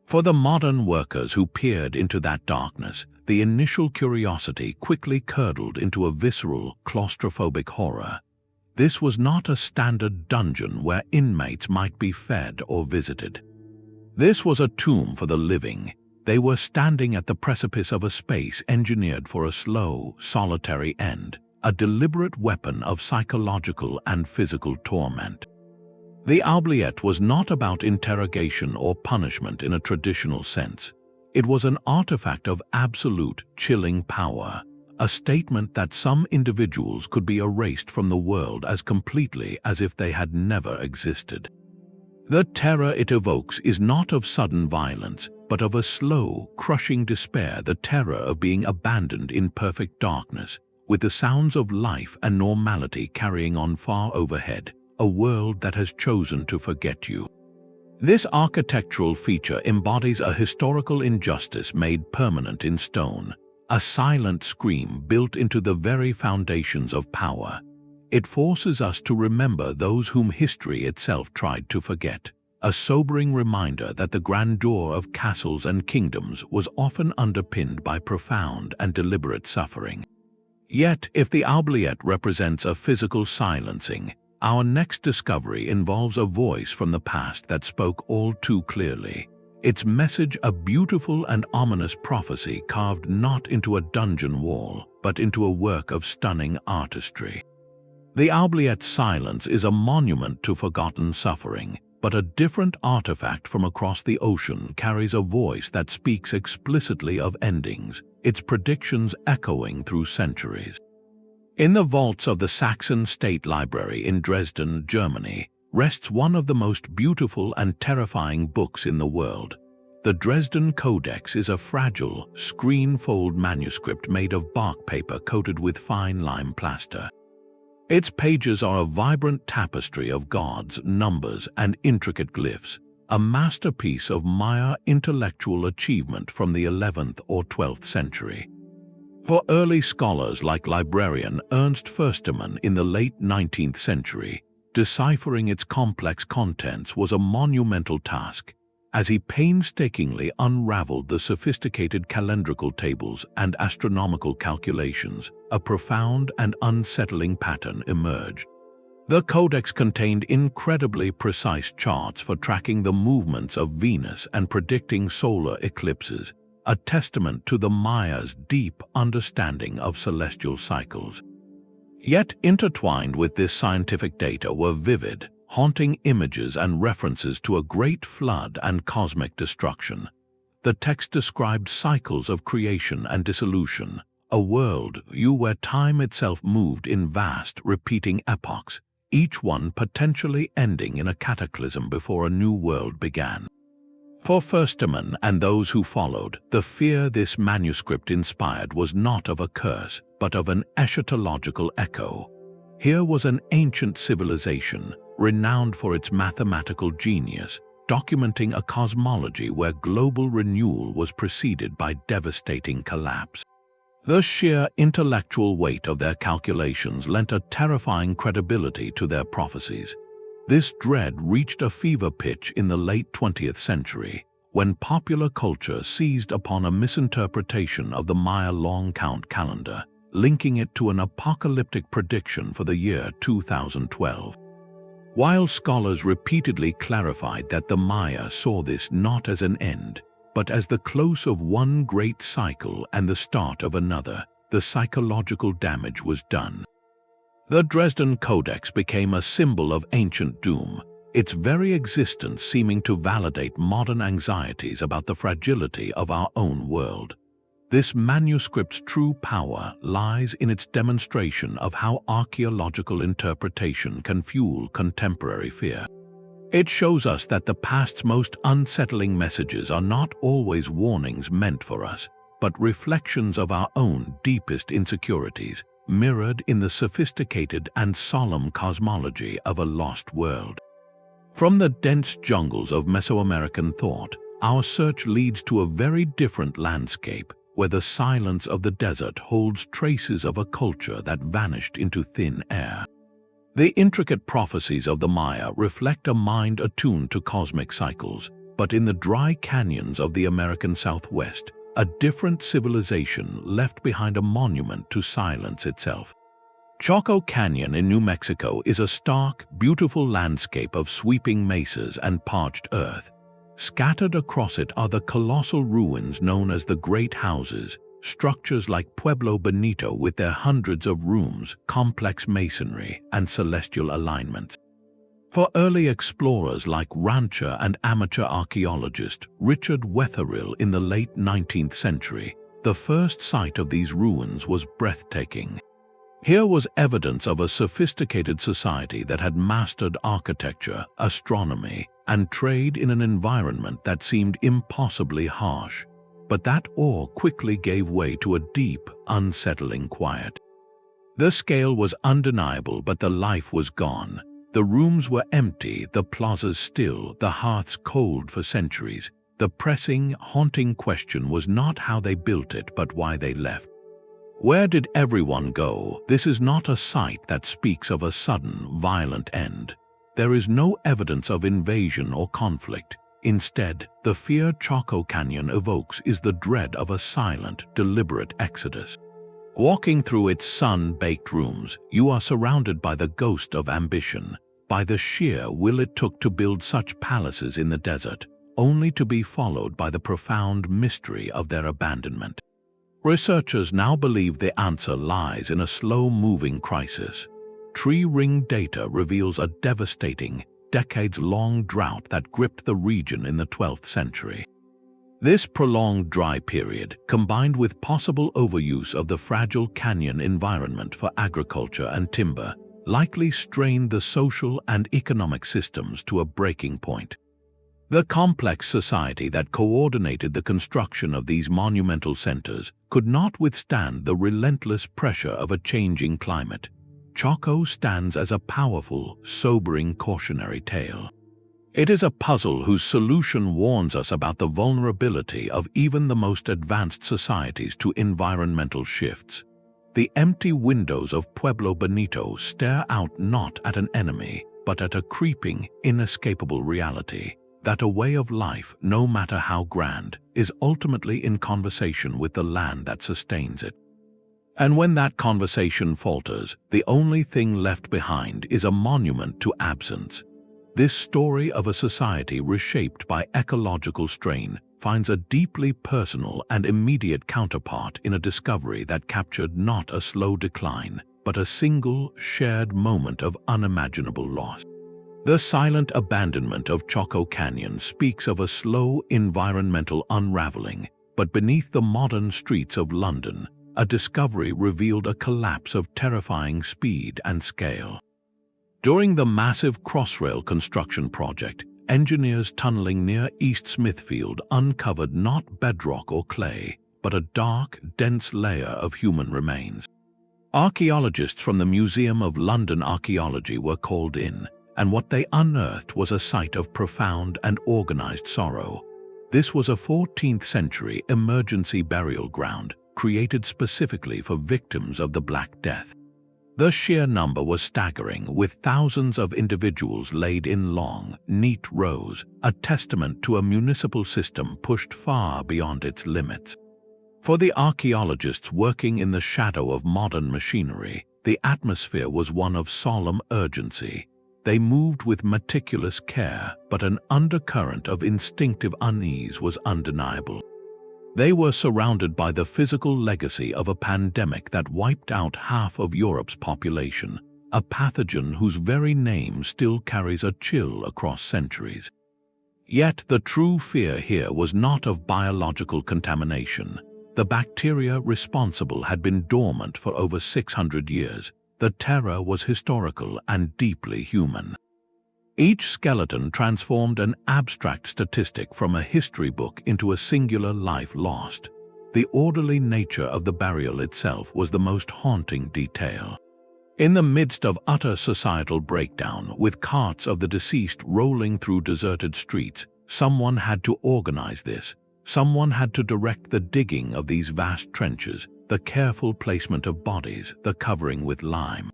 For the modern workers who peered into that darkness, the initial curiosity quickly curdled into a visceral, claustrophobic horror. This was not a standard dungeon where inmates might be fed or visited. This was a tomb for the living. They were standing at the precipice of a space engineered for a slow, solitary end, a deliberate weapon of psychological and physical torment. The oubliette was not about interrogation or punishment in a traditional sense. It was an artifact of absolute, chilling power, a statement that some individuals could be erased from the world as completely as if they had never existed. The terror it evokes is not of sudden violence, but of a slow, crushing despair, the terror of being abandoned in perfect darkness, with the sounds of life and normality carrying on far overhead, a world that has chosen to forget you. This architectural feature embodies a historical injustice made permanent in stone, a silent scream built into the very foundations of power. It forces us to remember those whom history itself tried to forget, a sobering reminder that the grandeur of castles and kingdoms was often underpinned by profound and deliberate suffering. Yet, if the oubliette represents a physical silencing, our next discovery involves a voice from the past that spoke all too clearly. Its message a beautiful and ominous prophecy carved not into a dungeon wall, but into a work of stunning artistry. The oubliette's silence is a monument to forgotten suffering, but a different artifact from across the ocean carries a voice that speaks explicitly of endings, its predictions echoing through centuries. In the vaults of the Saxon State Library in Dresden, Germany, rests one of the most beautiful and terrifying books in the world. The Dresden Codex is a fragile, screen-fold manuscript made of bark paper coated with fine lime plaster. Its pages are a vibrant tapestry of gods, numbers, and intricate glyphs, a masterpiece of Maya intellectual achievement from the 11th or 12th century. For early scholars like librarian Ernst Fürstemann in the late 19th century, deciphering its complex contents was a monumental task, as he painstakingly unraveled the sophisticated calendrical tables and astronomical calculations. A profound and unsettling pattern emerged. The codex contained incredibly precise charts for tracking the movements of Venus and predicting solar eclipses, a testament to the Mayas' deep understanding of celestial cycles. Yet intertwined with this scientific data were vivid, haunting images and references to a great flood and cosmic destruction. The text described cycles of creation and dissolution, a world view where time itself moved in vast, repeating epochs, each one potentially ending in a cataclysm before a new world began. For Fürstemann and those who followed, the fear this manuscript inspired was not of a curse, but of an eschatological echo. Here was an ancient civilization, renowned for its mathematical genius, documenting a cosmology where global renewal was preceded by devastating collapse. The sheer intellectual weight of their calculations lent a terrifying credibility to their prophecies. This dread reached a fever pitch in the late 20th century, when popular culture seized upon a misinterpretation of the Maya long count calendar, linking it to an apocalyptic prediction for the year 2012. While scholars repeatedly clarified that the Maya saw this not as an end, but as the close of one great cycle and the start of another, the psychological damage was done. The Dresden Codex became a symbol of ancient doom, its very existence seeming to validate modern anxieties about the fragility of our own world. This manuscript's true power lies in its demonstration of how archaeological interpretation can fuel contemporary fear. It shows us that the past's most unsettling messages are not always warnings meant for us, but reflections of our own deepest insecurities, mirrored in the sophisticated and solemn cosmology of a lost world. From the dense jungles of Mesoamerican thought, our search leads to a very different landscape, where the silence of the desert holds traces of a culture that vanished into thin air. The intricate prophecies of the Maya reflect a mind attuned to cosmic cycles, but in the dry canyons of the American Southwest, a different civilization left behind a monument to silence itself. Chaco Canyon in New Mexico is a stark, beautiful landscape of sweeping mesas and parched earth. Scattered across it are the colossal ruins known as the Great Houses, structures like Pueblo Bonito with their hundreds of rooms, complex masonry, and celestial alignments. For early explorers like rancher and amateur archaeologist Richard Wetherill in the late 19th century, the first sight of these ruins was breathtaking. Here was evidence of a sophisticated society that had mastered architecture, astronomy, and trade in an environment that seemed impossibly harsh. But that awe quickly gave way to a deep, unsettling quiet. The scale was undeniable, but the life was gone. The rooms were empty, the plazas still, the hearths cold for centuries. The pressing, haunting question was not how they built it, but why they left. Where did everyone go? This is not a site that speaks of a sudden, violent end. There is no evidence of invasion or conflict. Instead, the fear Chaco Canyon evokes is the dread of a silent, deliberate exodus. Walking through its sun-baked rooms, you are surrounded by the ghost of ambition, by the sheer will it took to build such palaces in the desert, only to be followed by the profound mystery of their abandonment. Researchers now believe the answer lies in a slow-moving crisis. Tree-ring data reveals a devastating, decades-long drought that gripped the region in the 12th century. This prolonged dry period, combined with possible overuse of the fragile canyon environment for agriculture and timber, likely strained the social and economic systems to a breaking point. The complex society that coordinated the construction of these monumental centers could not withstand the relentless pressure of a changing climate. Chaco stands as a powerful, sobering cautionary tale. It is a puzzle whose solution warns us about the vulnerability of even the most advanced societies to environmental shifts. The empty windows of Pueblo Bonito stare out not at an enemy, but at a creeping, inescapable reality, that a way of life, no matter how grand, is ultimately in conversation with the land that sustains it. And when that conversation falters, the only thing left behind is a monument to absence. This story of a society reshaped by ecological strain finds a deeply personal and immediate counterpart in a discovery that captured not a slow decline, but a single, shared moment of unimaginable loss. The silent abandonment of Choco Canyon speaks of a slow environmental unraveling, but beneath the modern streets of London, a discovery revealed a collapse of terrifying speed and scale. During the massive Crossrail construction project, engineers tunneling near East Smithfield uncovered not bedrock or clay, but a dark, dense layer of human remains. Archaeologists from the Museum of London Archaeology were called in, and what they unearthed was a sight of profound and organized sorrow. This was a 14th-century emergency burial ground created specifically for victims of the Black Death. The sheer number was staggering, with thousands of individuals laid in long, neat rows, a testament to a municipal system pushed far beyond its limits. For the archaeologists working in the shadow of modern machinery, the atmosphere was one of solemn urgency. They moved with meticulous care, but an undercurrent of instinctive unease was undeniable. They were surrounded by the physical legacy of a pandemic that wiped out half of Europe's population, a pathogen whose very name still carries a chill across centuries. Yet the true fear here was not of biological contamination. The bacteria responsible had been dormant for over 600 years. The terror was historical and deeply human. Each skeleton transformed an abstract statistic from a history book into a singular life lost. The orderly nature of the burial itself was the most haunting detail. In the midst of utter societal breakdown, with carts of the deceased rolling through deserted streets, someone had to organize this. Someone had to direct the digging of these vast trenches, the careful placement of bodies, the covering with lime.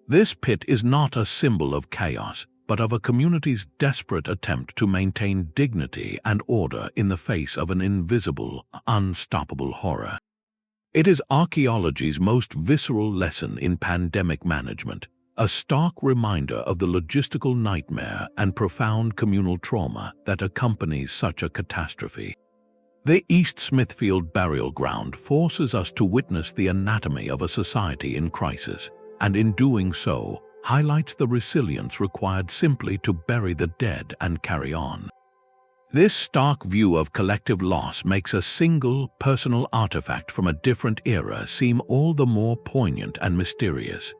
This pit is not a symbol of chaos, but of a community's desperate attempt to maintain dignity and order in the face of an invisible, unstoppable horror. It is archaeology's most visceral lesson in pandemic management, a stark reminder of the logistical nightmare and profound communal trauma that accompanies such a catastrophe. The East Smithfield burial ground forces us to witness the anatomy of a society in crisis, and in doing so, highlights the resilience required simply to bury the dead and carry on. This stark view of collective loss makes a single, personal artifact from a different era seem all the more poignant and mysterious.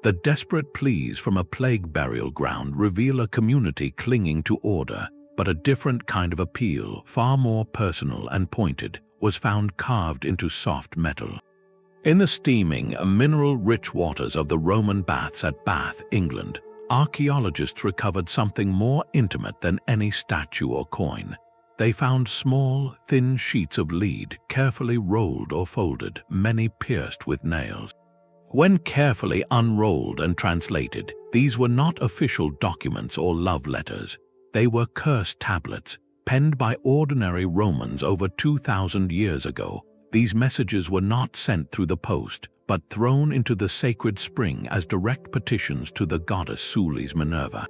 The desperate pleas from a plague burial ground reveal a community clinging to order, but a different kind of appeal, far more personal and pointed, was found carved into soft metal. In the steaming, mineral-rich waters of the Roman baths at Bath, England, archaeologists recovered something more intimate than any statue or coin. They found small, thin sheets of lead, carefully rolled or folded, many pierced with nails. When carefully unrolled and translated, these were not official documents or love letters. They were curse tablets, penned by ordinary Romans over 2,000 years ago. These messages were not sent through the post, but thrown into the sacred spring as direct petitions to the goddess Sulis Minerva.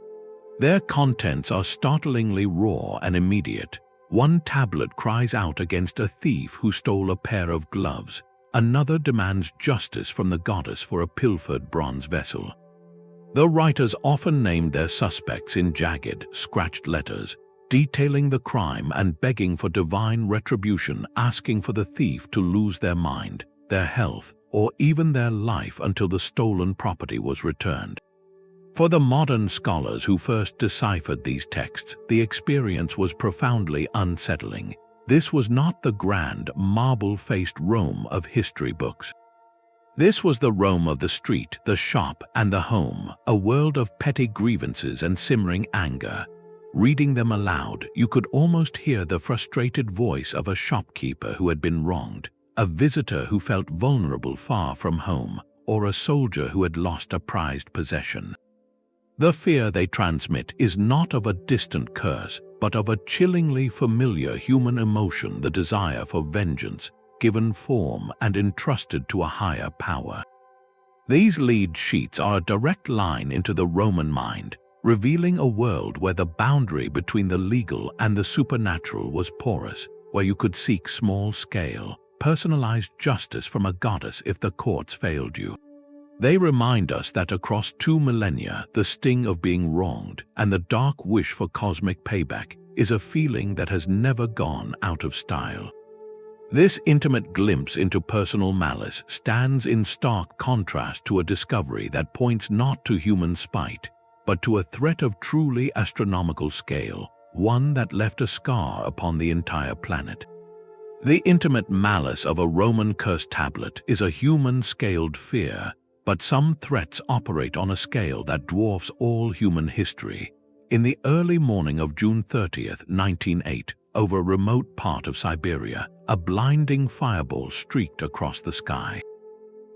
Their contents are startlingly raw and immediate. One tablet cries out against a thief who stole a pair of gloves. Another demands justice from the goddess for a pilfered bronze vessel. The writers often named their suspects in jagged, scratched letters, detailing the crime and begging for divine retribution, asking for the thief to lose their mind, their health, or even their life until the stolen property was returned. For the modern scholars who first deciphered these texts, the experience was profoundly unsettling. This was not the grand, marble-faced Rome of history books. This was the Rome of the street, the shop, and the home, a world of petty grievances and simmering anger. Reading them aloud, you could almost hear the frustrated voice of a shopkeeper who had been wronged, a visitor who felt vulnerable far from home, or a soldier who had lost a prized possession. The fear they transmit is not of a distant curse, but of a chillingly familiar human emotion, the desire for vengeance, given form and entrusted to a higher power. These lead sheets are a direct line into the Roman mind, revealing a world where the boundary between the legal and the supernatural was porous, where you could seek small-scale, personalized justice from a goddess if the courts failed you. They remind us that across 2 millennia, the sting of being wronged and the dark wish for cosmic payback is a feeling that has never gone out of style. This intimate glimpse into personal malice stands in stark contrast to a discovery that points not to human spite, but to a threat of truly astronomical scale, one that left a scar upon the entire planet. The intimate malice of a Roman curse tablet is a human-scaled fear, but some threats operate on a scale that dwarfs all human history. In the early morning of June 30th, 1908, over a remote part of Siberia, a blinding fireball streaked across the sky.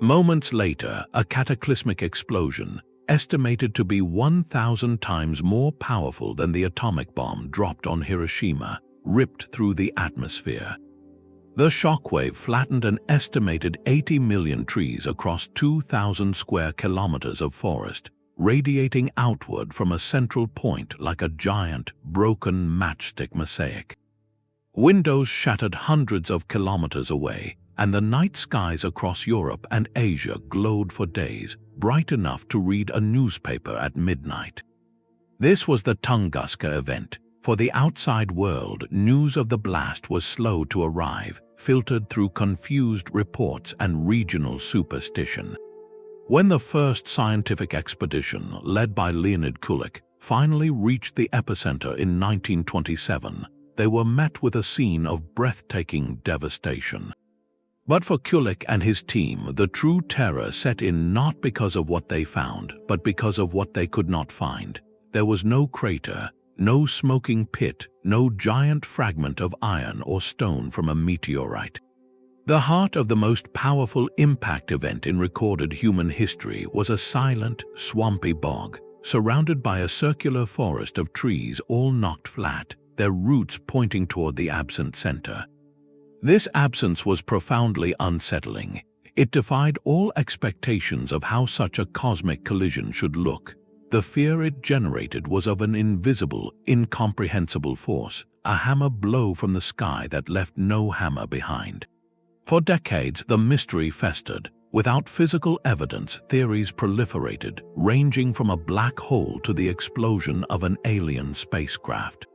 Moments later, a cataclysmic explosion, estimated to be 1,000 times more powerful than the atomic bomb dropped on Hiroshima, ripped through the atmosphere. The shockwave flattened an estimated 80 million trees across 2,000 square kilometers of forest, radiating outward from a central point like a giant, broken matchstick mosaic. Windows shattered hundreds of kilometers away, and the night skies across Europe and Asia glowed for days, bright enough to read a newspaper at midnight. This was the Tunguska Event. For the outside world, news of the blast was slow to arrive, filtered through confused reports and regional superstition. When the first scientific expedition, led by Leonid Kulik, finally reached the epicenter in 1927, they were met with a scene of breathtaking devastation. But for Kulik and his team, the true terror set in not because of what they found, but because of what they could not find. There was no crater, no smoking pit, no giant fragment of iron or stone from a meteorite. The heart of the most powerful impact event in recorded human history was a silent, swampy bog, surrounded by a circular forest of trees all knocked flat, their roots pointing toward the absent center. This absence was profoundly unsettling. It defied all expectations of how such a cosmic collision should look. The fear it generated was of an invisible, incomprehensible force, a hammer blow from the sky that left no hammer behind. For decades, the mystery festered. Without physical evidence, theories proliferated, ranging from a black hole to the explosion of an alien spacecraft.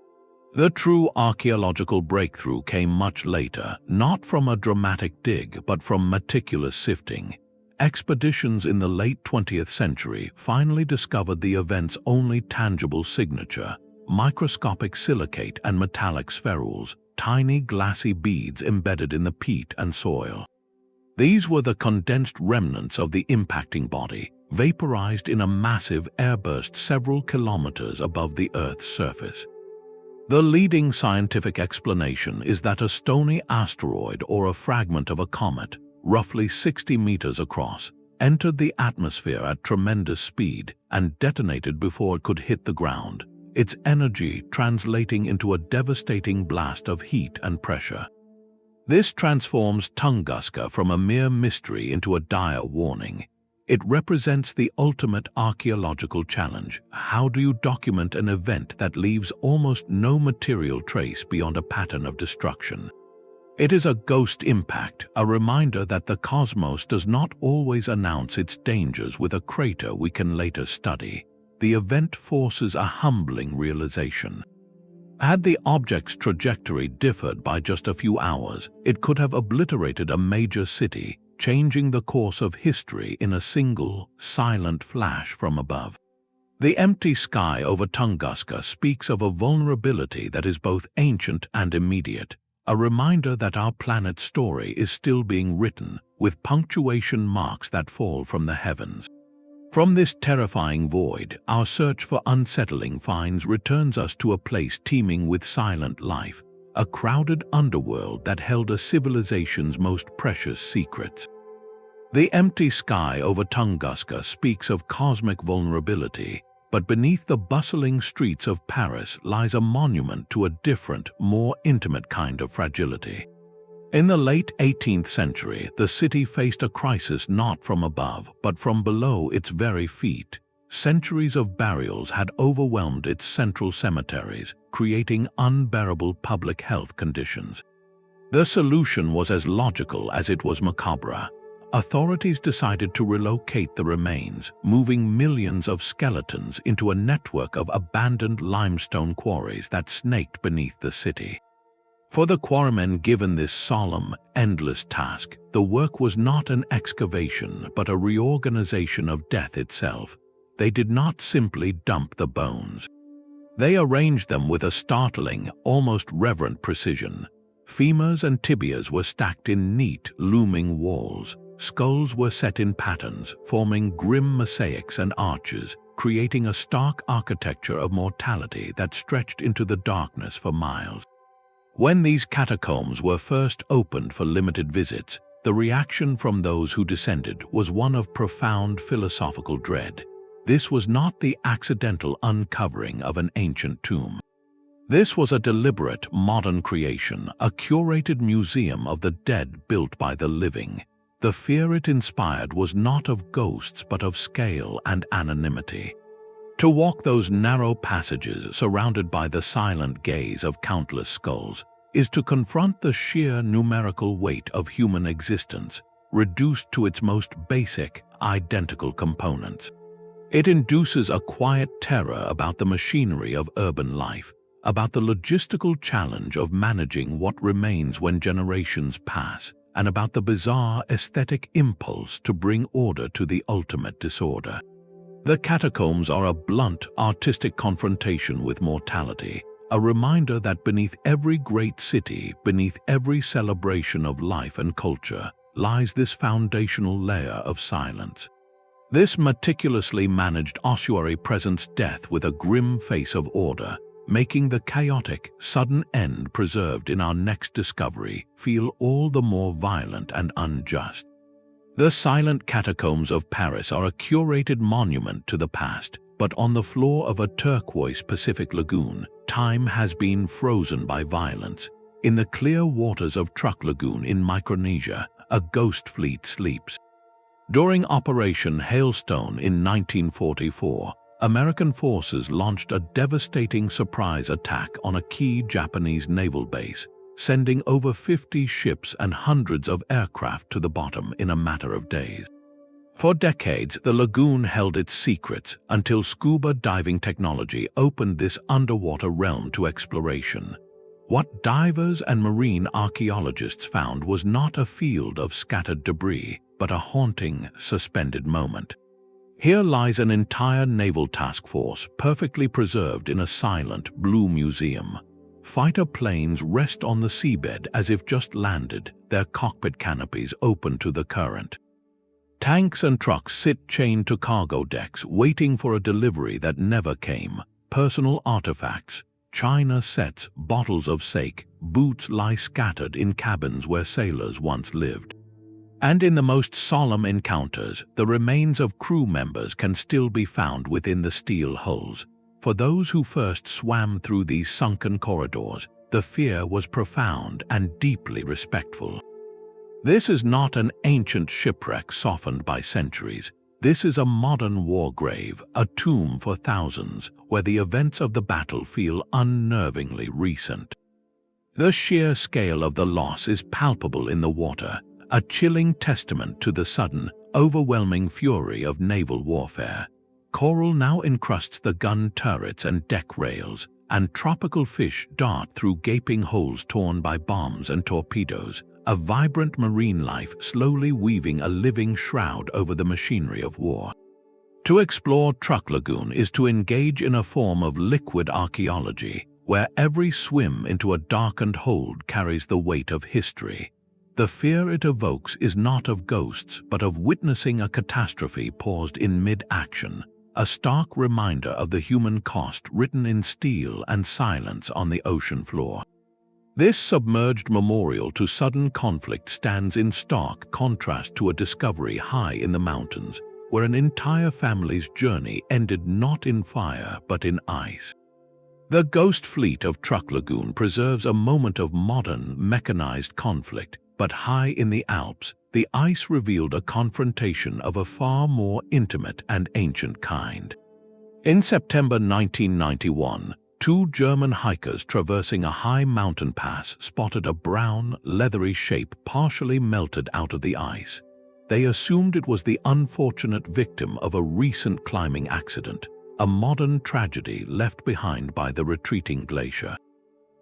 The true archaeological breakthrough came much later, not from a dramatic dig, but from meticulous sifting. Expeditions in the late 20th century finally discovered the event's only tangible signature: microscopic silicate and metallic spherules, tiny glassy beads embedded in the peat and soil. These were the condensed remnants of the impacting body, vaporized in a massive airburst several kilometers above the Earth's surface. The leading scientific explanation is that a stony asteroid or a fragment of a comet, roughly 60 meters across, entered the atmosphere at tremendous speed and detonated before it could hit the ground, its energy translating into a devastating blast of heat and pressure. This transforms Tunguska from a mere mystery into a dire warning. It represents the ultimate archaeological challenge. How do you document an event that leaves almost no material trace beyond a pattern of destruction? It is a ghost impact, a reminder that the cosmos does not always announce its dangers with a crater we can later study. The event forces a humbling realization. Had the object's trajectory differed by just a few hours, it could have obliterated a major city, changing the course of history in a single, silent flash from above. The empty sky over Tunguska speaks of a vulnerability that is both ancient and immediate, a reminder that our planet's story is still being written, with punctuation marks that fall from the heavens. From this terrifying void, our search for unsettling finds returns us to a place teeming with silent life, a crowded underworld that held a civilization's most precious secrets. The empty sky over Tunguska speaks of cosmic vulnerability, but beneath the bustling streets of Paris lies a monument to a different, more intimate kind of fragility. In the late 18th century, the city faced a crisis not from above, but from below its very feet. Centuries of burials had overwhelmed its central cemeteries, creating unbearable public health conditions. The solution was as logical as it was macabre. Authorities decided to relocate the remains, moving millions of skeletons into a network of abandoned limestone quarries that snaked beneath the city. For the quarrymen given this solemn, endless task, the work was not an excavation but a reorganization of death itself. They did not simply dump the bones. They arranged them with a startling, almost reverent precision. Femurs and tibias were stacked in neat, looming walls. Skulls were set in patterns, forming grim mosaics and arches, creating a stark architecture of mortality that stretched into the darkness for miles. When these catacombs were first opened for limited visits, the reaction from those who descended was one of profound philosophical dread. This was not the accidental uncovering of an ancient tomb. This was a deliberate, modern creation, a curated museum of the dead built by the living. The fear it inspired was not of ghosts but of scale and anonymity. To walk those narrow passages surrounded by the silent gaze of countless skulls is to confront the sheer numerical weight of human existence, reduced to its most basic, identical components. It induces a quiet terror about the machinery of urban life, about the logistical challenge of managing what remains when generations pass, and about the bizarre aesthetic impulse to bring order to the ultimate disorder. The catacombs are a blunt, artistic confrontation with mortality, a reminder that beneath every great city, beneath every celebration of life and culture, lies this foundational layer of silence. This meticulously managed ossuary presents death with a grim face of order, making the chaotic, sudden end preserved in our next discovery feel all the more violent and unjust. The silent catacombs of Paris are a curated monument to the past, but on the floor of a turquoise Pacific lagoon, time has been frozen by violence. In the clear waters of Truk Lagoon in Micronesia, a ghost fleet sleeps. During Operation Hailstone in 1944, American forces launched a devastating surprise attack on a key Japanese naval base, sending over 50 ships and hundreds of aircraft to the bottom in a matter of days. For decades, the lagoon held its secrets until scuba diving technology opened this underwater realm to exploration. What divers and marine archaeologists found was not a field of scattered debris, but a haunting, suspended moment. Here lies an entire naval task force perfectly preserved in a silent, blue museum. Fighter planes rest on the seabed as if just landed, their cockpit canopies open to the current. Tanks and trucks sit chained to cargo decks, waiting for a delivery that never came. Personal artifacts, china sets, bottles of sake, boots lie scattered in cabins where sailors once lived. And in the most solemn encounters, the remains of crew members can still be found within the steel hulls. For those who first swam through these sunken corridors, the fear was profound and deeply respectful. This is not an ancient shipwreck softened by centuries. This is a modern war grave, a tomb for thousands, where the events of the battle feel unnervingly recent. The sheer scale of the loss is palpable in the water, a chilling testament to the sudden, overwhelming fury of naval warfare. Coral now encrusts the gun turrets and deck rails, and tropical fish dart through gaping holes torn by bombs and torpedoes, a vibrant marine life slowly weaving a living shroud over the machinery of war. To explore Truk Lagoon is to engage in a form of liquid archaeology, where every swim into a darkened hold carries the weight of history. The fear it evokes is not of ghosts, but of witnessing a catastrophe paused in mid-action, a stark reminder of the human cost written in steel and silence on the ocean floor. This submerged memorial to sudden conflict stands in stark contrast to a discovery high in the mountains, where an entire family's journey ended not in fire but in ice. The ghost fleet of Truck Lagoon preserves a moment of modern, mechanized conflict, but high in the Alps, the ice revealed a confrontation of a far more intimate and ancient kind. In September 1991, two German hikers traversing a high mountain pass spotted a brown, leathery shape partially melted out of the ice. They assumed it was the unfortunate victim of a recent climbing accident, a modern tragedy left behind by the retreating glacier.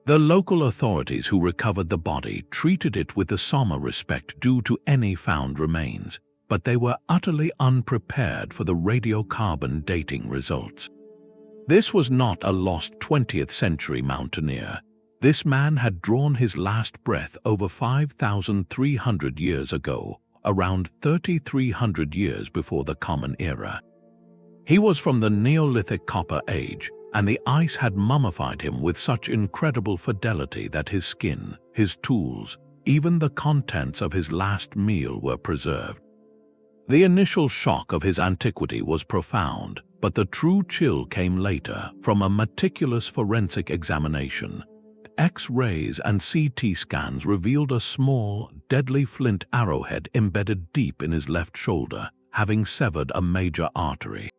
The local authorities who recovered the body treated it with the somber respect due to any found remains, but they were utterly unprepared for the radiocarbon dating results. This was not a lost 20th century mountaineer. This man had drawn his last breath over 5,300 years ago, around 3,300 years before the Common Era. He was from the Neolithic Copper Age, and the ice had mummified him with such incredible fidelity that his skin, his tools, even the contents of his last meal were preserved. The initial shock of his antiquity was profound, but the true chill came later from a meticulous forensic examination. X-rays and CT scans revealed a small, deadly flint arrowhead embedded deep in his left shoulder, having severed a major artery.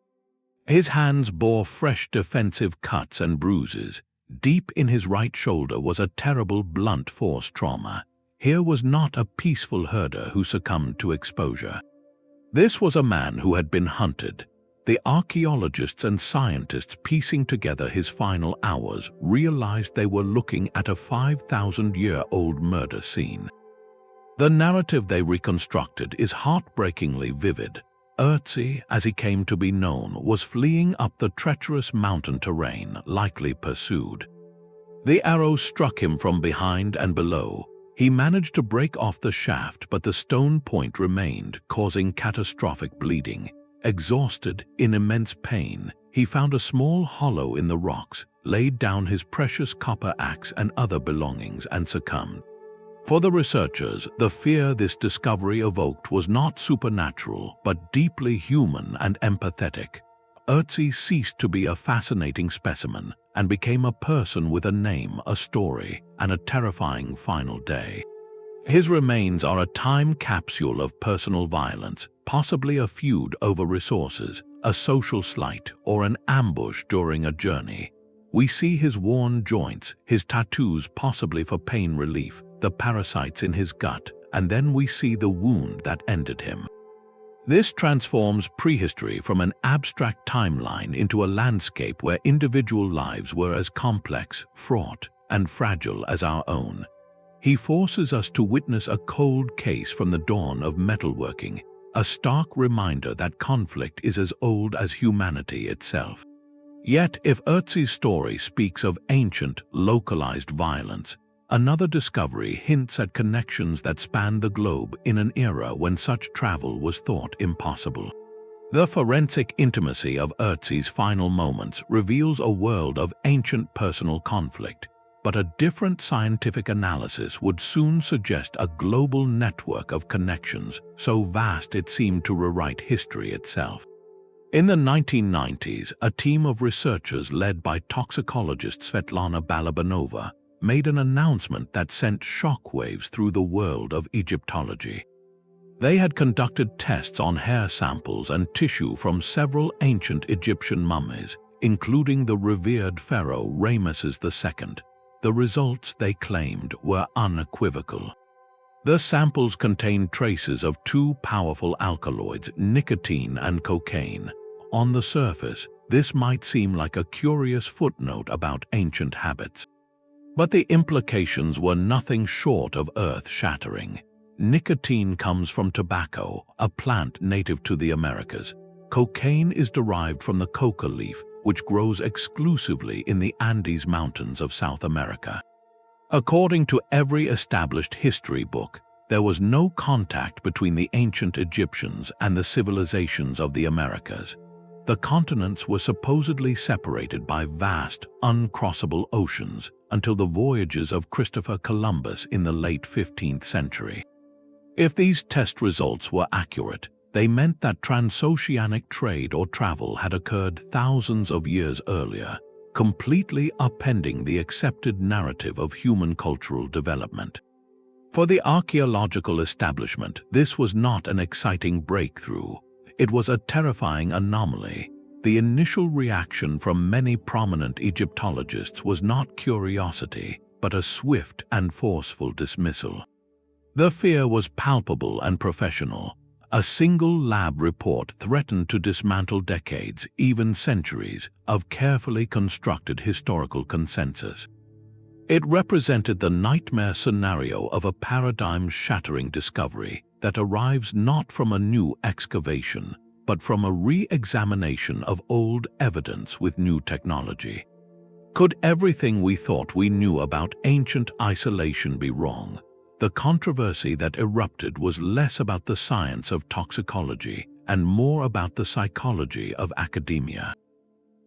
His hands bore fresh defensive cuts and bruises. Deep in his right shoulder was a terrible blunt force trauma. Here was not a peaceful herder who succumbed to exposure. This was a man who had been hunted. The archaeologists and scientists piecing together his final hours realized they were looking at a 5,000-year-old murder scene. The narrative they reconstructed is heartbreakingly vivid. Ötzi, as he came to be known, was fleeing up the treacherous mountain terrain, likely pursued. The arrow struck him from behind and below. He managed to break off the shaft, but the stone point remained, causing catastrophic bleeding. Exhausted, in immense pain, he found a small hollow in the rocks, laid down his precious copper axe and other belongings, and succumbed. For the researchers, the fear this discovery evoked was not supernatural, but deeply human and empathetic. Ötzi ceased to be a fascinating specimen and became a person with a name, a story, and a terrifying final day. His remains are a time capsule of personal violence, possibly a feud over resources, a social slight, or an ambush during a journey. We see his worn joints, his tattoos possibly for pain relief, the parasites in his gut, and then we see the wound that ended him. This transforms prehistory from an abstract timeline into a landscape where individual lives were as complex, fraught, and fragile as our own. He forces us to witness a cold case from the dawn of metalworking, a stark reminder that conflict is as old as humanity itself. Yet, if Ötzi's story speaks of ancient, localized violence, another discovery hints at connections that span the globe in an era when such travel was thought impossible. The forensic intimacy of Ötzi's final moments reveals a world of ancient personal conflict, but a different scientific analysis would soon suggest a global network of connections so vast it seemed to rewrite history itself. In the 1990s, a team of researchers led by toxicologist Svetlana Balabanova made an announcement that sent shockwaves through the world of Egyptology. They had conducted tests on hair samples and tissue from several ancient Egyptian mummies, including the revered pharaoh Ramesses II. The results, they claimed, were unequivocal. The samples contained traces of two powerful alkaloids, nicotine and cocaine. On the surface, this might seem like a curious footnote about ancient habits. But the implications were nothing short of earth-shattering. Nicotine comes from tobacco, a plant native to the Americas. Cocaine is derived from the coca leaf, which grows exclusively in the Andes Mountains of South America. According to every established history book, there was no contact between the ancient Egyptians and the civilizations of the Americas. The continents were supposedly separated by vast, uncrossable oceans until the voyages of Christopher Columbus in the late 15th century. If these test results were accurate, they meant that transoceanic trade or travel had occurred thousands of years earlier, completely upending the accepted narrative of human cultural development. For the archaeological establishment, this was not an exciting breakthrough. It was a terrifying anomaly. The initial reaction from many prominent Egyptologists was not curiosity, but a swift and forceful dismissal. The fear was palpable and professional. A single lab report threatened to dismantle decades, even centuries, of carefully constructed historical consensus. It represented the nightmare scenario of a paradigm-shattering discovery that arrives not from a new excavation, but from a re-examination of old evidence with new technology. Could everything we thought we knew about ancient isolation be wrong? The controversy that erupted was less about the science of toxicology and more about the psychology of academia.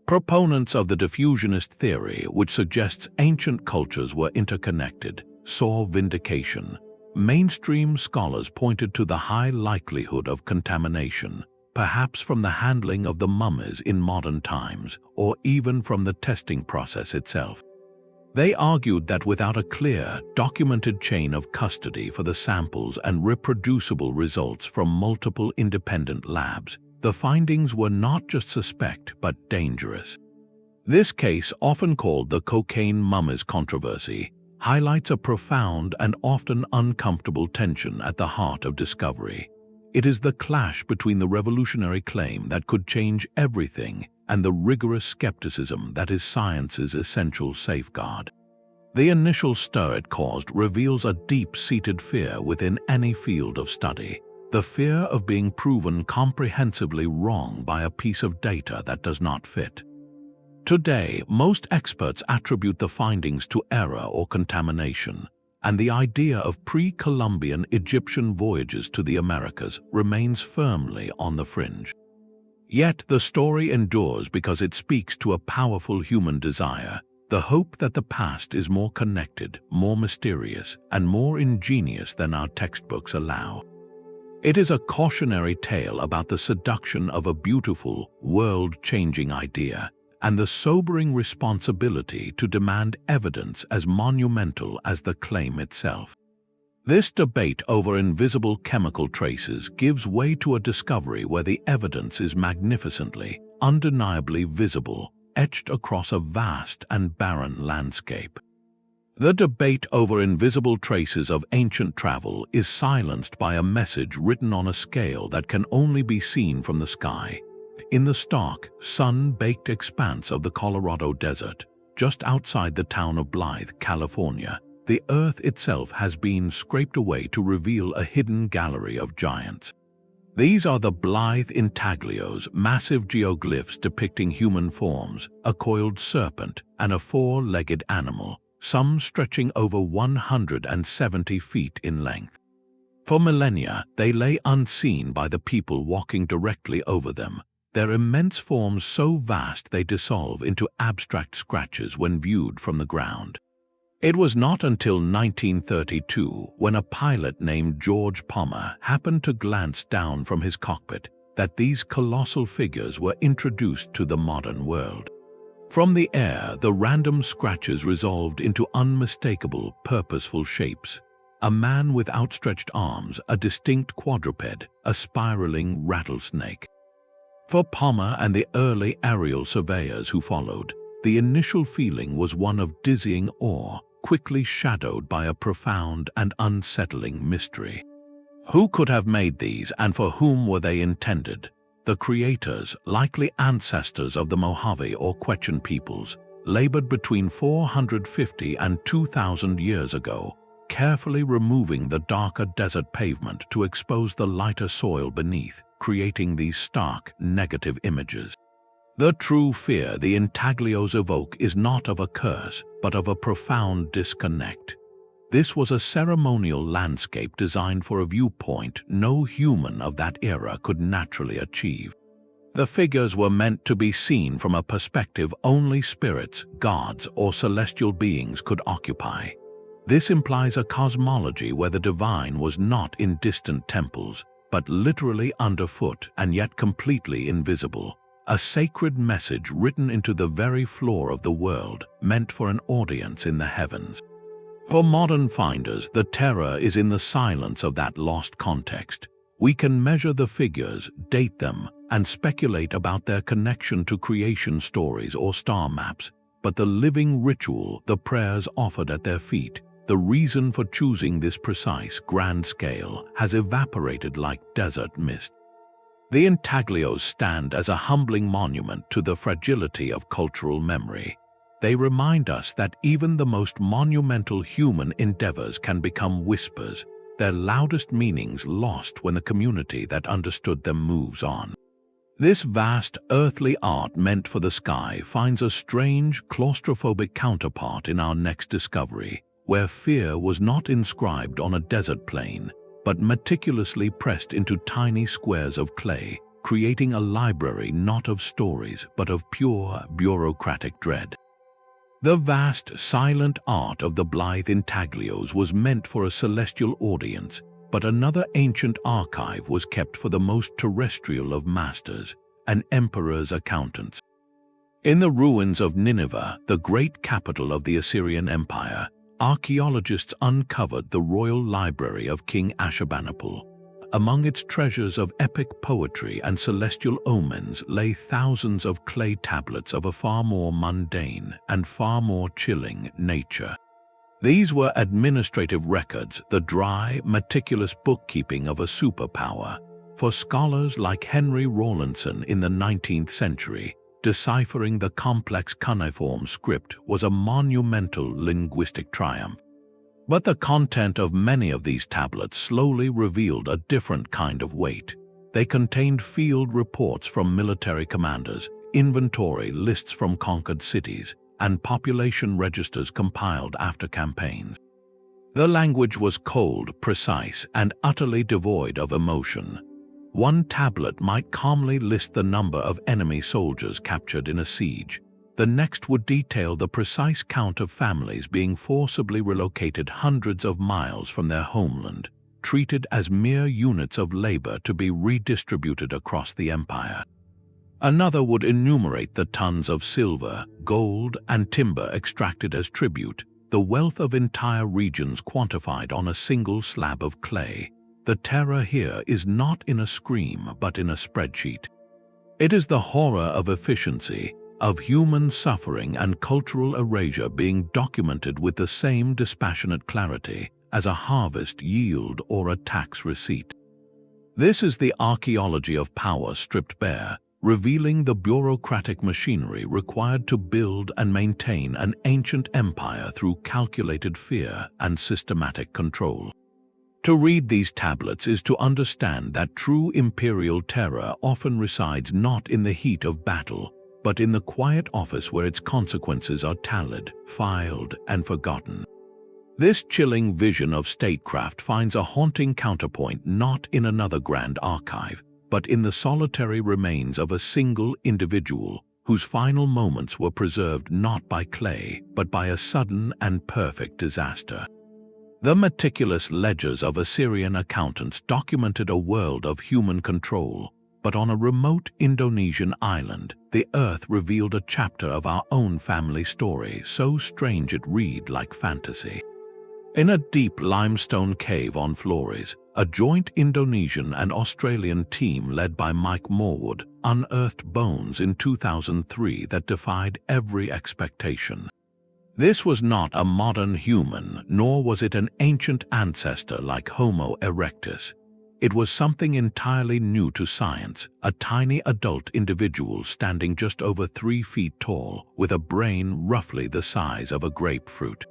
Proponents of the diffusionist theory, which suggests ancient cultures were interconnected, saw vindication. Mainstream scholars pointed to the high likelihood of contamination, perhaps from the handling of the mummies in modern times, or even from the testing process itself. They argued that without a clear, documented chain of custody for the samples and reproducible results from multiple independent labs, the findings were not just suspect but dangerous. This case, often called the cocaine mummies controversy, highlights a profound and often uncomfortable tension at the heart of discovery. It is the clash between the revolutionary claim that could change everything and the rigorous skepticism that is science's essential safeguard. The initial stir it caused reveals a deep-seated fear within any field of study, the fear of being proven comprehensively wrong by a piece of data that does not fit. Today, most experts attribute the findings to error or contamination, and the idea of pre-Columbian Egyptian voyages to the Americas remains firmly on the fringe. Yet the story endures because it speaks to a powerful human desire, the hope that the past is more connected, more mysterious, and more ingenious than our textbooks allow. It is a cautionary tale about the seduction of a beautiful, world-changing idea, and the sobering responsibility to demand evidence as monumental as the claim itself. This debate over invisible chemical traces gives way to a discovery where the evidence is magnificently, undeniably visible, etched across a vast and barren landscape. The debate over invisible traces of ancient travel is silenced by a message written on a scale that can only be seen from the sky. In the stark, sun-baked expanse of the Colorado Desert, just outside the town of Blythe, California, the earth itself has been scraped away to reveal a hidden gallery of giants. These are the Blythe Intaglios, massive geoglyphs depicting human forms, a coiled serpent, and a four-legged animal, some stretching over 170 feet in length. For millennia, they lay unseen by the people walking directly over them, their immense forms so vast they dissolve into abstract scratches when viewed from the ground. It was not until 1932, when a pilot named George Palmer happened to glance down from his cockpit, that these colossal figures were introduced to the modern world. From the air, the random scratches resolved into unmistakable, purposeful shapes. A man with outstretched arms, a distinct quadruped, a spiraling rattlesnake. For Palmer and the early aerial surveyors who followed, the initial feeling was one of dizzying awe, quickly shadowed by a profound and unsettling mystery. Who could have made these, and for whom were they intended? The creators, likely ancestors of the Mojave or Quechan peoples, labored between 450 and 2,000 years ago, carefully removing the darker desert pavement to expose the lighter soil beneath, creating these stark, negative images. The true fear the intaglios evoke is not of a curse, but of a profound disconnect. This was a ceremonial landscape designed for a viewpoint no human of that era could naturally achieve. The figures were meant to be seen from a perspective only spirits, gods, or celestial beings could occupy. This implies a cosmology where the divine was not in distant temples, but literally underfoot and yet completely invisible. A sacred message written into the very floor of the world, meant for an audience in the heavens. For modern finders, the terror is in the silence of that lost context. We can measure the figures, date them, and speculate about their connection to creation stories or star maps, but the living ritual, the prayers offered at their feet, the reason for choosing this precise, grand scale, has evaporated like desert mist. The Intaglios stand as a humbling monument to the fragility of cultural memory. They remind us that even the most monumental human endeavors can become whispers, their loudest meanings lost when the community that understood them moves on. This vast earthly art meant for the sky finds a strange, claustrophobic counterpart in our next discovery, where fear was not inscribed on a desert plain, but meticulously pressed into tiny squares of clay, creating a library not of stories but of pure, bureaucratic dread. The vast, silent art of the Blythe Intaglios was meant for a celestial audience, but another ancient archive was kept for the most terrestrial of masters, an emperor's accountants. In the ruins of Nineveh, the great capital of the Assyrian Empire, archaeologists uncovered the royal library of King Ashurbanipal. Among its treasures of epic poetry and celestial omens lay thousands of clay tablets of a far more mundane and far more chilling nature. These were administrative records, the dry, meticulous bookkeeping of a superpower. For scholars like Henry Rawlinson in the 19th century, deciphering the complex cuneiform script was a monumental linguistic triumph. But the content of many of these tablets slowly revealed a different kind of weight. They contained field reports from military commanders, inventory lists from conquered cities, and population registers compiled after campaigns. The language was cold, precise, and utterly devoid of emotion. One tablet might calmly list the number of enemy soldiers captured in a siege. The next would detail the precise count of families being forcibly relocated hundreds of miles from their homeland, treated as mere units of labor to be redistributed across the empire. Another would enumerate the tons of silver, gold, and timber extracted as tribute, the wealth of entire regions quantified on a single slab of clay. The terror here is not in a scream but in a spreadsheet. It is the horror of efficiency, of human suffering and cultural erasure being documented with the same dispassionate clarity as a harvest yield or a tax receipt. This is the archaeology of power stripped bare, revealing the bureaucratic machinery required to build and maintain an ancient empire through calculated fear and systematic control. To read these tablets is to understand that true imperial terror often resides not in the heat of battle, but in the quiet office where its consequences are tallied, filed, and forgotten. This chilling vision of statecraft finds a haunting counterpoint not in another grand archive, but in the solitary remains of a single individual whose final moments were preserved not by clay, but by a sudden and perfect disaster. The meticulous ledgers of Assyrian accountants documented a world of human control, but on a remote Indonesian island, the earth revealed a chapter of our own family story so strange it read like fantasy. In a deep limestone cave on Flores, a joint Indonesian and Australian team led by Mike Morwood unearthed bones in 2003 that defied every expectation. This was not a modern human, nor was it an ancient ancestor like Homo erectus. It was something entirely new to science, a tiny adult individual standing just over 3 feet tall, with a brain roughly the size of a grapefruit.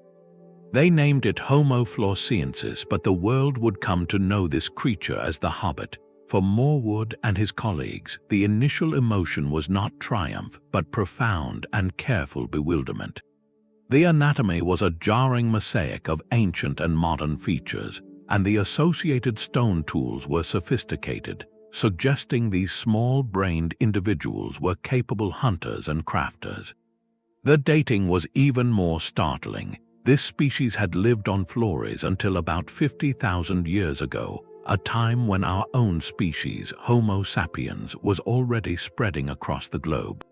They named it Homo floresiensis, but the world would come to know this creature as the Hobbit. For Morwood and his colleagues, the initial emotion was not triumph, but profound and careful bewilderment. The anatomy was a jarring mosaic of ancient and modern features, and the associated stone tools were sophisticated, suggesting these small-brained individuals were capable hunters and crafters. The dating was even more startling. This species had lived on Flores until about 50,000 years ago, a time when our own species, Homo sapiens, was already spreading across the globe.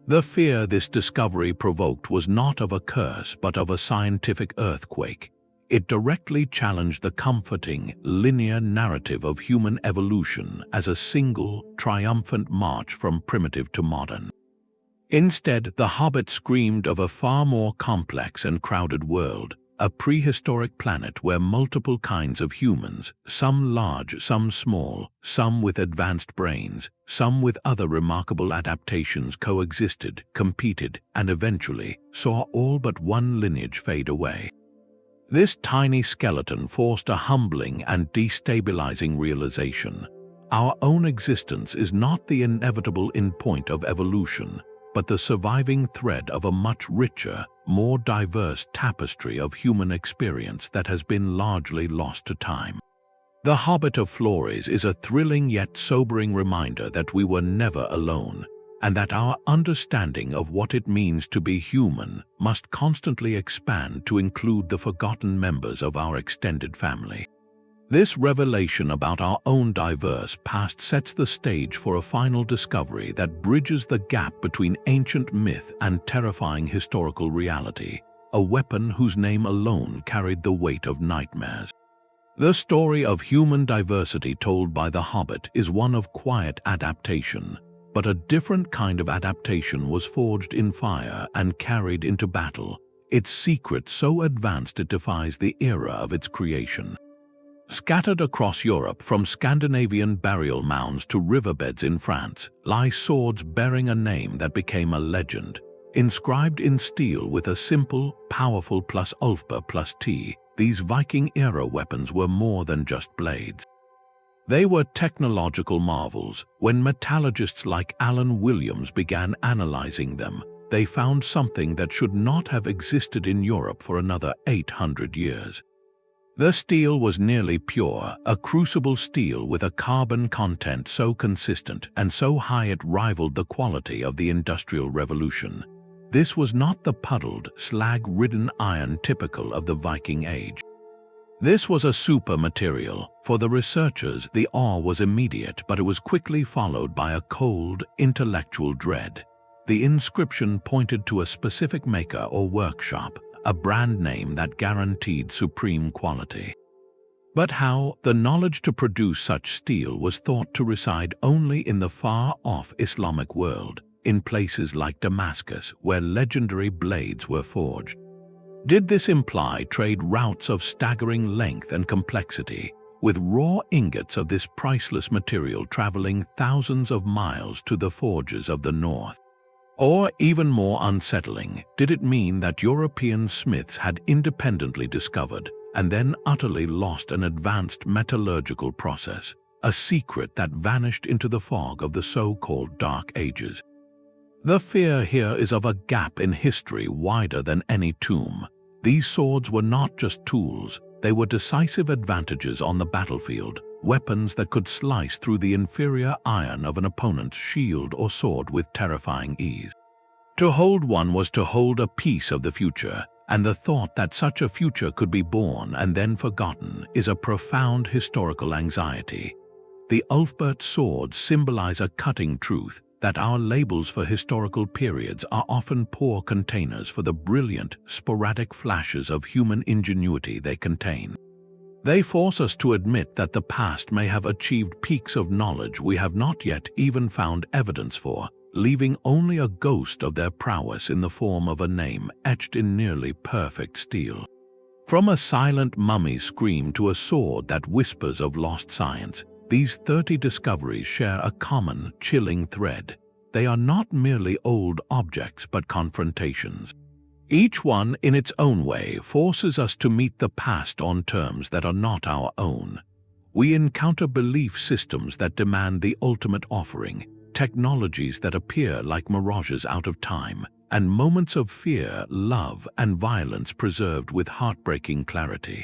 The fear this discovery provoked was not of a curse but of a scientific earthquake. It directly challenged the comforting, linear narrative of human evolution as a single, triumphant march from primitive to modern. Instead, The Hobbit screamed of a far more complex and crowded world, a prehistoric planet where multiple kinds of humans, some large, some small, some with advanced brains, some with other remarkable adaptations, coexisted, competed, and eventually saw all but one lineage fade away. This tiny skeleton forced a humbling and destabilizing realization. Our own existence is not the inevitable endpoint of evolution, but the surviving thread of a much richer, more diverse tapestry of human experience that has been largely lost to time. The Hobbit of Flores is a thrilling yet sobering reminder that we were never alone, and that our understanding of what it means to be human must constantly expand to include the forgotten members of our extended family. This revelation about our own diverse past sets the stage for a final discovery that bridges the gap between ancient myth and terrifying historical reality, a weapon whose name alone carried the weight of nightmares. The story of human diversity told by The Hobbit is one of quiet adaptation, but a different kind of adaptation was forged in fire and carried into battle, its secret so advanced it defies the era of its creation. Scattered across Europe, from Scandinavian burial mounds to riverbeds in France, lie swords bearing a name that became a legend. Inscribed in steel with a simple, powerful plus Ulfba plus T, these Viking-era weapons were more than just blades. They were technological marvels. When metallurgists like Alan Williams began analyzing them, they found something that should not have existed in Europe for another 800 years. The steel was nearly pure, a crucible steel with a carbon content so consistent and so high it rivaled the quality of the Industrial Revolution. This was not the puddled, slag-ridden iron typical of the Viking Age. This was a super material. For the researchers, the awe was immediate, but it was quickly followed by a cold, intellectual dread. The inscription pointed to a specific maker or workshop, a brand name that guaranteed supreme quality. But how? The knowledge to produce such steel was thought to reside only in the far-off Islamic world, in places like Damascus, where legendary blades were forged. Did this imply trade routes of staggering length and complexity, with raw ingots of this priceless material traveling thousands of miles to the forges of the north? Or, even more unsettling, did it mean that European smiths had independently discovered and then utterly lost an advanced metallurgical process, a secret that vanished into the fog of the so-called Dark Ages? The fear here is of a gap in history wider than any tomb. These swords were not just tools, they were decisive advantages on the battlefield, weapons that could slice through the inferior iron of an opponent's shield or sword with terrifying ease. To hold one was to hold a piece of the future, and the thought that such a future could be born and then forgotten is a profound historical anxiety. The Ulfbert swords symbolize a cutting truth that our labels for historical periods are often poor containers for the brilliant, sporadic flashes of human ingenuity they contain. They force us to admit that the past may have achieved peaks of knowledge we have not yet even found evidence for, leaving only a ghost of their prowess in the form of a name etched in nearly perfect steel. From a silent mummy's scream to a sword that whispers of lost science, these 30 discoveries share a common, chilling thread. They are not merely old objects but confrontations. Each one, in its own way, forces us to meet the past on terms that are not our own. We encounter belief systems that demand the ultimate offering, technologies that appear like mirages out of time, and moments of fear, love, and violence preserved with heartbreaking clarity.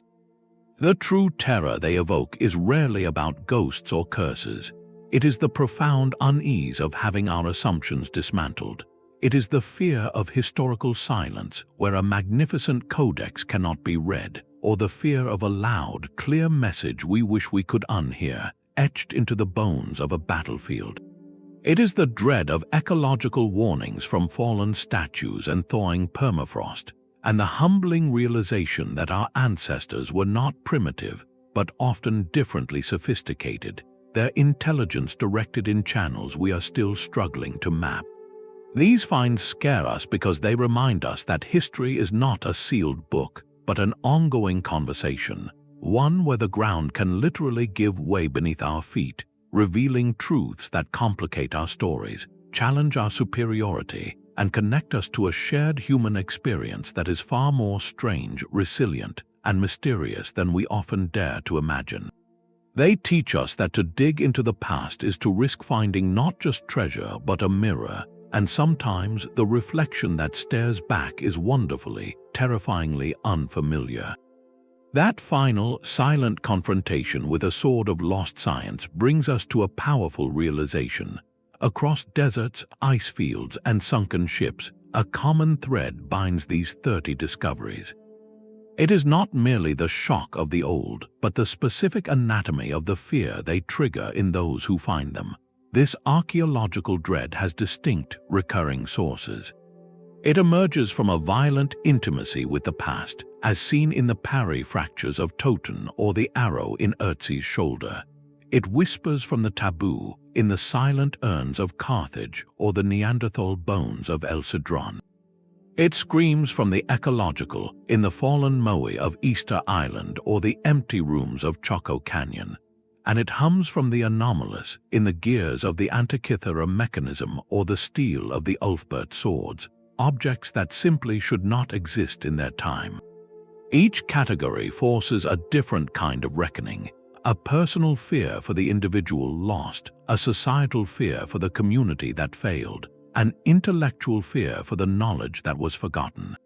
The true terror they evoke is rarely about ghosts or curses. It is the profound unease of having our assumptions dismantled. It is the fear of historical silence, where a magnificent codex cannot be read, or the fear of a loud, clear message we wish we could unhear, etched into the bones of a battlefield. It is the dread of ecological warnings from fallen statues and thawing permafrost, and the humbling realization that our ancestors were not primitive, but often differently sophisticated, their intelligence directed in channels we are still struggling to map. These finds scare us because they remind us that history is not a sealed book, but an ongoing conversation, one where the ground can literally give way beneath our feet, revealing truths that complicate our stories, challenge our superiority, and connect us to a shared human experience that is far more strange, resilient, and mysterious than we often dare to imagine. They teach us that to dig into the past is to risk finding not just treasure but a mirror, and sometimes the reflection that stares back is wonderfully, terrifyingly unfamiliar. That final, silent confrontation with a sword of lost science brings us to a powerful realization. Across deserts, ice fields, and sunken ships, a common thread binds these 30 discoveries. It is not merely the shock of the old, but the specific anatomy of the fear they trigger in those who find them. This archaeological dread has distinct, recurring sources. It emerges from a violent intimacy with the past, as seen in the parry fractures of Towton or the arrow in Ötzi's shoulder. It whispers from the taboo in the silent urns of Carthage or the Neanderthal bones of El Cedron. It screams from the ecological in the fallen moai of Easter Island or the empty rooms of Choco Canyon. And it hums from the anomalous in the gears of the Antikythera Mechanism or the steel of the Ulfbert swords, objects that simply should not exist in their time. Each category forces a different kind of reckoning, a personal fear for the individual lost, a societal fear for the community that failed, an intellectual fear for the knowledge that was forgotten.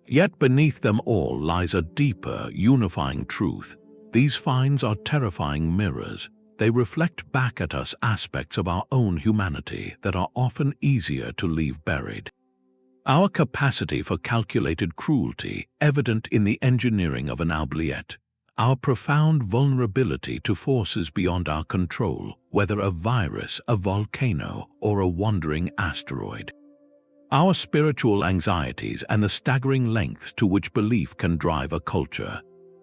Yet beneath them all lies a deeper, unifying truth. These finds are terrifying mirrors. They reflect back at us aspects of our own humanity that are often easier to leave buried. Our capacity for calculated cruelty, evident in the engineering of an oubliette, our profound vulnerability to forces beyond our control, whether a virus, a volcano, or a wandering asteroid. Our spiritual anxieties and the staggering lengths to which belief can drive a culture.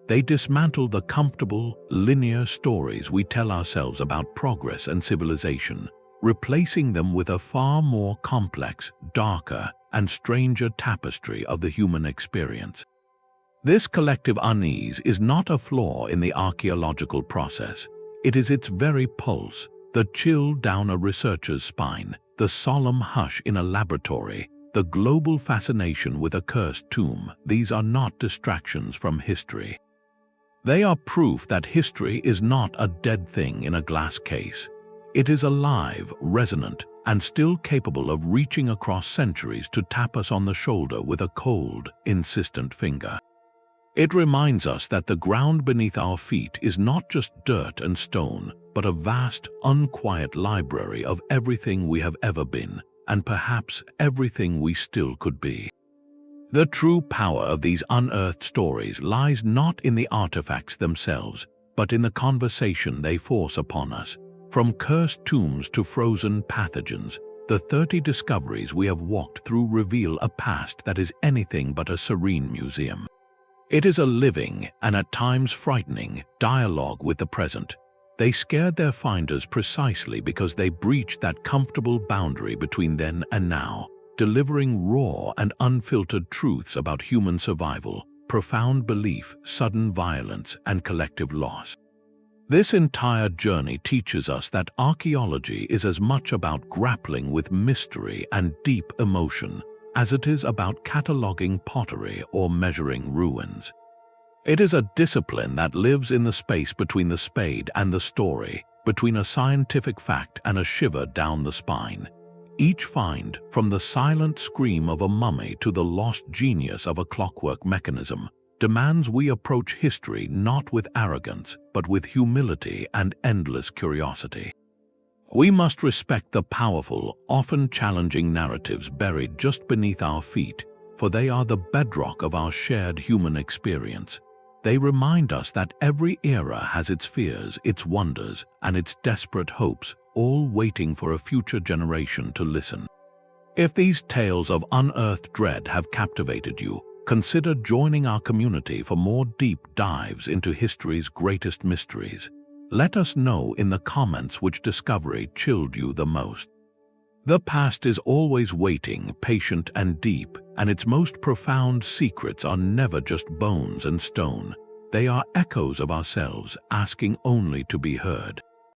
They dismantle the comfortable, linear stories we tell ourselves about progress and civilization, replacing them with a far more complex, darker, and stranger tapestry of the human experience. This collective unease is not a flaw in the archaeological process. It is its very pulse, the chill down a researcher's spine, the solemn hush in a laboratory, the global fascination with a cursed tomb. These are not distractions from history. They are proof that history is not a dead thing in a glass case. It is alive, resonant, and still capable of reaching across centuries to tap us on the shoulder with a cold, insistent finger. It reminds us that the ground beneath our feet is not just dirt and stone, but a vast, unquiet library of everything we have ever been, and perhaps everything we still could be. The true power of these unearthed stories lies not in the artifacts themselves, but in the conversation they force upon us. From cursed tombs to frozen pathogens, the 30 discoveries we have walked through reveal a past that is anything but a serene museum. It is a living, and at times frightening, dialogue with the present. They scared their finders precisely because they breached that comfortable boundary between then and now, delivering raw and unfiltered truths about human survival, profound belief, sudden violence, and collective loss. This entire journey teaches us that archaeology is as much about grappling with mystery and deep emotion as it is about cataloging pottery or measuring ruins. It is a discipline that lives in the space between the spade and the story, between a scientific fact and a shiver down the spine. Each find, from the silent scream of a mummy to the lost genius of a clockwork mechanism, demands we approach history not with arrogance, but with humility and endless curiosity. We must respect the powerful, often challenging narratives buried just beneath our feet, for they are the bedrock of our shared human experience. They remind us that every era has its fears, its wonders, and its desperate hopes, all waiting for a future generation to listen. If these tales of unearthed dread have captivated you, consider joining our community for more deep dives into history's greatest mysteries. Let us know in the comments which discovery chilled you the most. The past is always waiting, patient and deep, and its most profound secrets are never just bones and stone. They are echoes of ourselves, asking only to be heard.